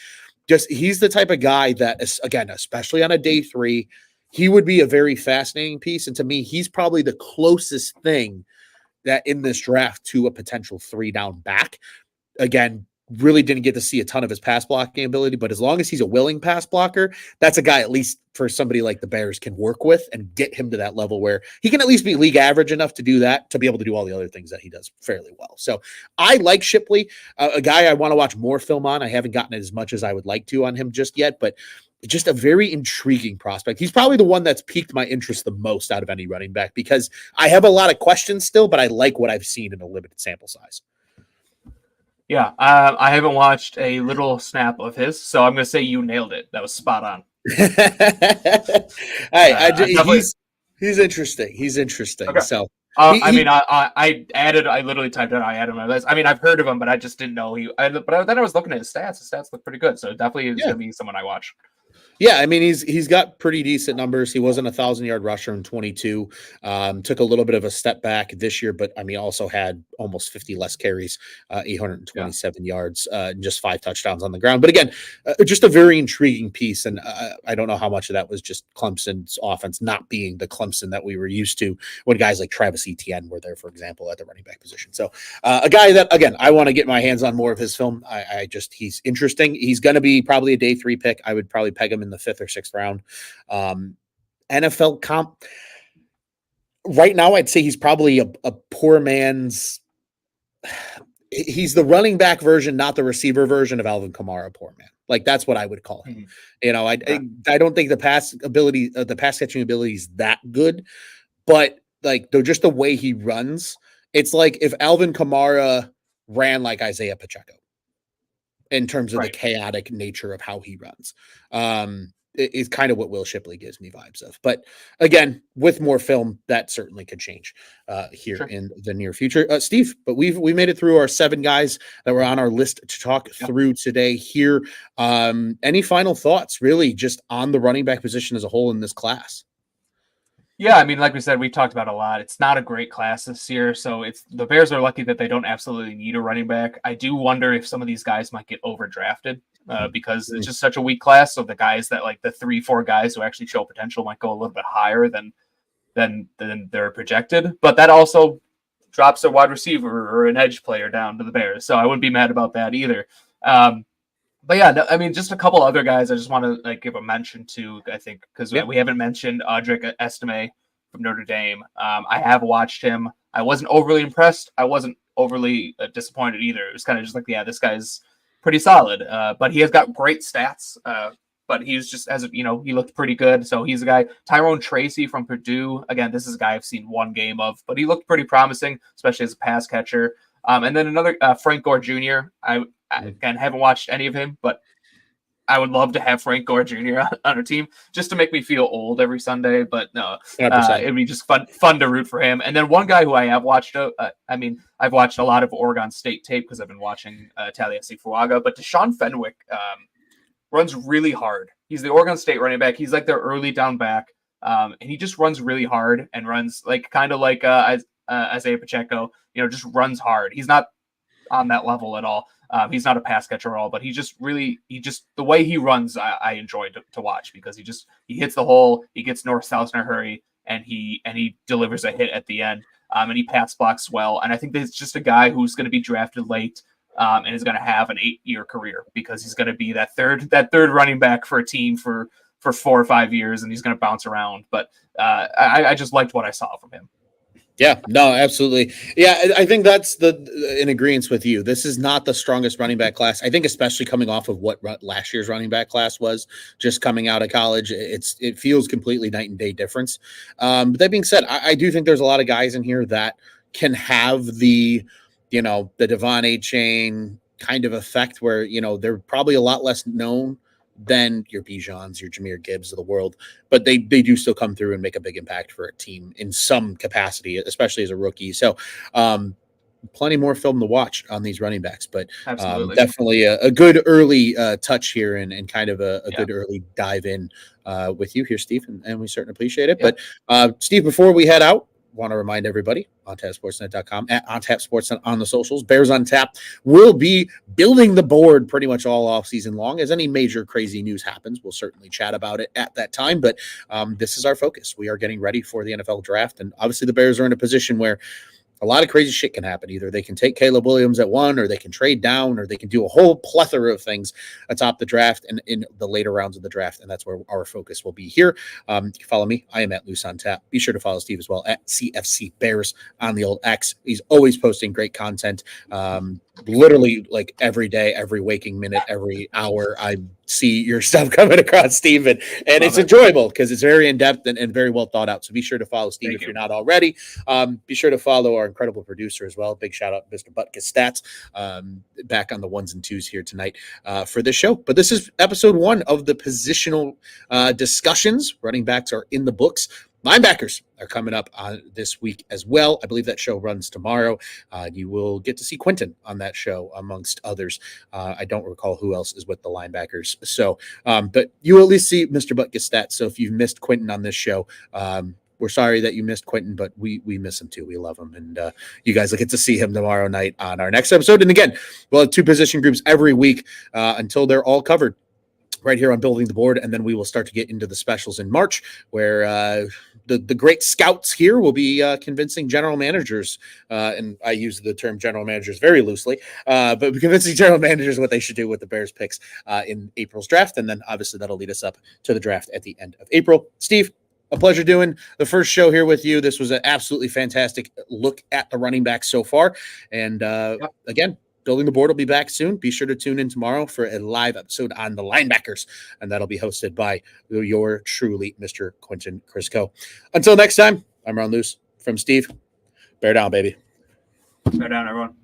He's the type of guy that, again, especially on a day 3, he would be a very fascinating piece. And to me, he's probably the closest thing that in this draft to a potential 3-down back. Again, really didn't get to see a ton of his pass blocking ability, but as long as he's a willing pass blocker, that's a guy, at least for somebody like the Bears, can work with and get him to that level where he can at least be league average enough to do that, to be able to do all the other things that he does fairly well. So I like Shipley, a guy I want to watch more film on. I haven't gotten as much as I would like to on him just yet, but just a very intriguing prospect. He's probably the one that's piqued my interest the most out of any running back, because I have a lot of questions still, but I like what I've seen in a limited sample size. Yeah, I haven't watched a little snap of his, so I'm going to say you nailed it. That was spot on. He's interesting. He's interesting. Okay. So, I literally typed it. I added my list. I mean, I've heard of him, but I just didn't know then I was looking at his stats. His stats look pretty good. So definitely is going to be someone I watch. Yeah, I mean, he's got pretty decent numbers. He wasn't a 1,000-yard rusher in 22. Took a little bit of a step back this year, but I mean, also had almost 50 less carries, 827 yards, and just 5 touchdowns on the ground. But again, just a very intriguing piece. And I don't know how much of that was just Clemson's offense not being the Clemson that we were used to when guys like Travis Etienne were there, for example, at the running back position. So a guy that, again, I want to get my hands on more of his film. He's interesting. He's going to be probably a day 3 pick. I would probably peg him in the 5th or 6th round. NFL comp right now, I'd say he's probably a poor man's. He's the running back version, not the receiver version of Alvin Kamara. Poor man, like that's what I would call him. You know, I don't think the pass catching ability is that good, but like just the way he runs, it's like if Alvin Kamara ran like Isaiah Pacheco in terms of the chaotic nature of how he runs. Is kind of what Will Shipley gives me vibes of. But again, with more film, that certainly could change here in the near future. Steve, but we made it through our 7 guys that were on our list to talk through today here. Any final thoughts, really, just on the running back position as a whole in this class? Yeah, I mean, like we said, we talked about a lot. It's not a great class this year, so the Bears are lucky that they don't absolutely need a running back. I do wonder if some of these guys might get overdrafted because it's just such a weak class. So the guys that like the 3-4 guys who actually show potential might go a little bit higher than they're projected. But that also drops a wide receiver or an edge player down to the Bears, so I wouldn't be mad about that either. But yeah, I mean, just a couple other guys I just want to give a mention to, I think, because we haven't mentioned Audric Estime from Notre Dame. I have watched him. I wasn't overly impressed. I wasn't overly disappointed either. It was kind of just like, yeah, this guy's pretty solid. But he has got great stats. But he's just, he looked pretty good. So he's a guy. Tyrone Tracy from Purdue. Again, this is a guy I've seen one game of, but he looked pretty promising, especially as a pass catcher. And then another Frank Gore Jr. I again haven't watched any of him, but I would love to have Frank Gore Jr. on our team just to make me feel old every Sunday. But no, it'd be just fun to root for him. And then one guy who I have watched, I've watched a lot of Oregon State tape because I've been watching Taliesin Fuaga. But Deshaun Fenwick runs really hard. He's the Oregon State running back. He's like their early down back, and he just runs really hard and runs like kind of like Isaiah Pacheco. Just runs hard. He's not on that level at all. He's not a pass catcher at all, but he just the way he runs, I enjoy to watch, because he hits the hole, he gets north-south in a hurry, and he delivers a hit at the end. And he pass blocks well. And I think that it's just a guy who's going to be drafted late, and is going to have an 8-year career, because he's going to be that third running back for a team for 4 or 5 years, and he's going to bounce around. But I just liked what I saw from him. Yeah, no, absolutely. Yeah, I think that's in agreement with you. This is not the strongest running back class. I think, especially coming off of what last year's running back class was, just coming out of college, it feels completely night and day difference. But that being said, I do think there's a lot of guys in here that can have the Devon A-Chain kind of effect, where they're probably a lot less known than your Bijans, your Jahmyr Gibbs of the world, but they do still come through and make a big impact for a team in some capacity, especially as a rookie. So plenty more film to watch on these running backs, but definitely a good early touch here, and kind of a good early dive in with you here, Steve, and we certainly appreciate it. But Steve, before we head out, want to remind everybody, ontapsportsnet.com, at ontapsportsnet on the socials. Bears on Tap will be building the board pretty much all off season long. As any major crazy news happens, we'll certainly chat about it at that time. But this is our focus. We are getting ready for the NFL draft, and obviously the Bears are in a position where a lot of crazy shit can happen. Either they can take Caleb Williams at 1, or they can trade down, or they can do a whole plethora of things atop the draft and in the later rounds of the draft. And that's where our focus will be here. You can follow me. I am at Luce on Tap. Be sure to follow Steve as well at CFC Bears on the old X. He's always posting great content. Literally like every day, every waking minute, every hour, I see your stuff coming across, Steve, and it's enjoyable because it's very in-depth and very well thought out. So be sure to follow Steve if you're not already. Be sure to follow our incredible producer as well. Big shout out to Mr. Butkus Stats, back on the 1s and 2s here tonight for this show. But this is episode 1 of the positional discussions. Running backs are in the books. Linebackers are coming up this week as well. I believe that show runs tomorrow. You will get to see Quentin on that show, amongst others. I don't recall who else is with the linebackers. So, but you will at least see Mr. Butkus Stats. So if you've missed Quentin on this show, we're sorry that you missed Quentin, but we miss him too. We love him. And you guys will get to see him tomorrow night on our next episode. And again, we'll have 2 position groups every week until they're all covered right here on Building the Board. And then we will start to get into the specials in March, where the great scouts here will be convincing general managers, and I use the term general managers very loosely, but convincing general managers what they should do with the Bears picks in April's draft. And then obviously that'll lead us up to the draft at the end of April. Steve, a pleasure doing the first show here with you. This was an absolutely fantastic look at the running backs so far. And again, Building the Board will be back soon. Be sure to tune in tomorrow for a live episode on the linebackers, and that'll be hosted by your truly Mr. Quentin Crisco. Until next time, I'm Ron Luce from Steve. Bear down, baby. Bear down, everyone.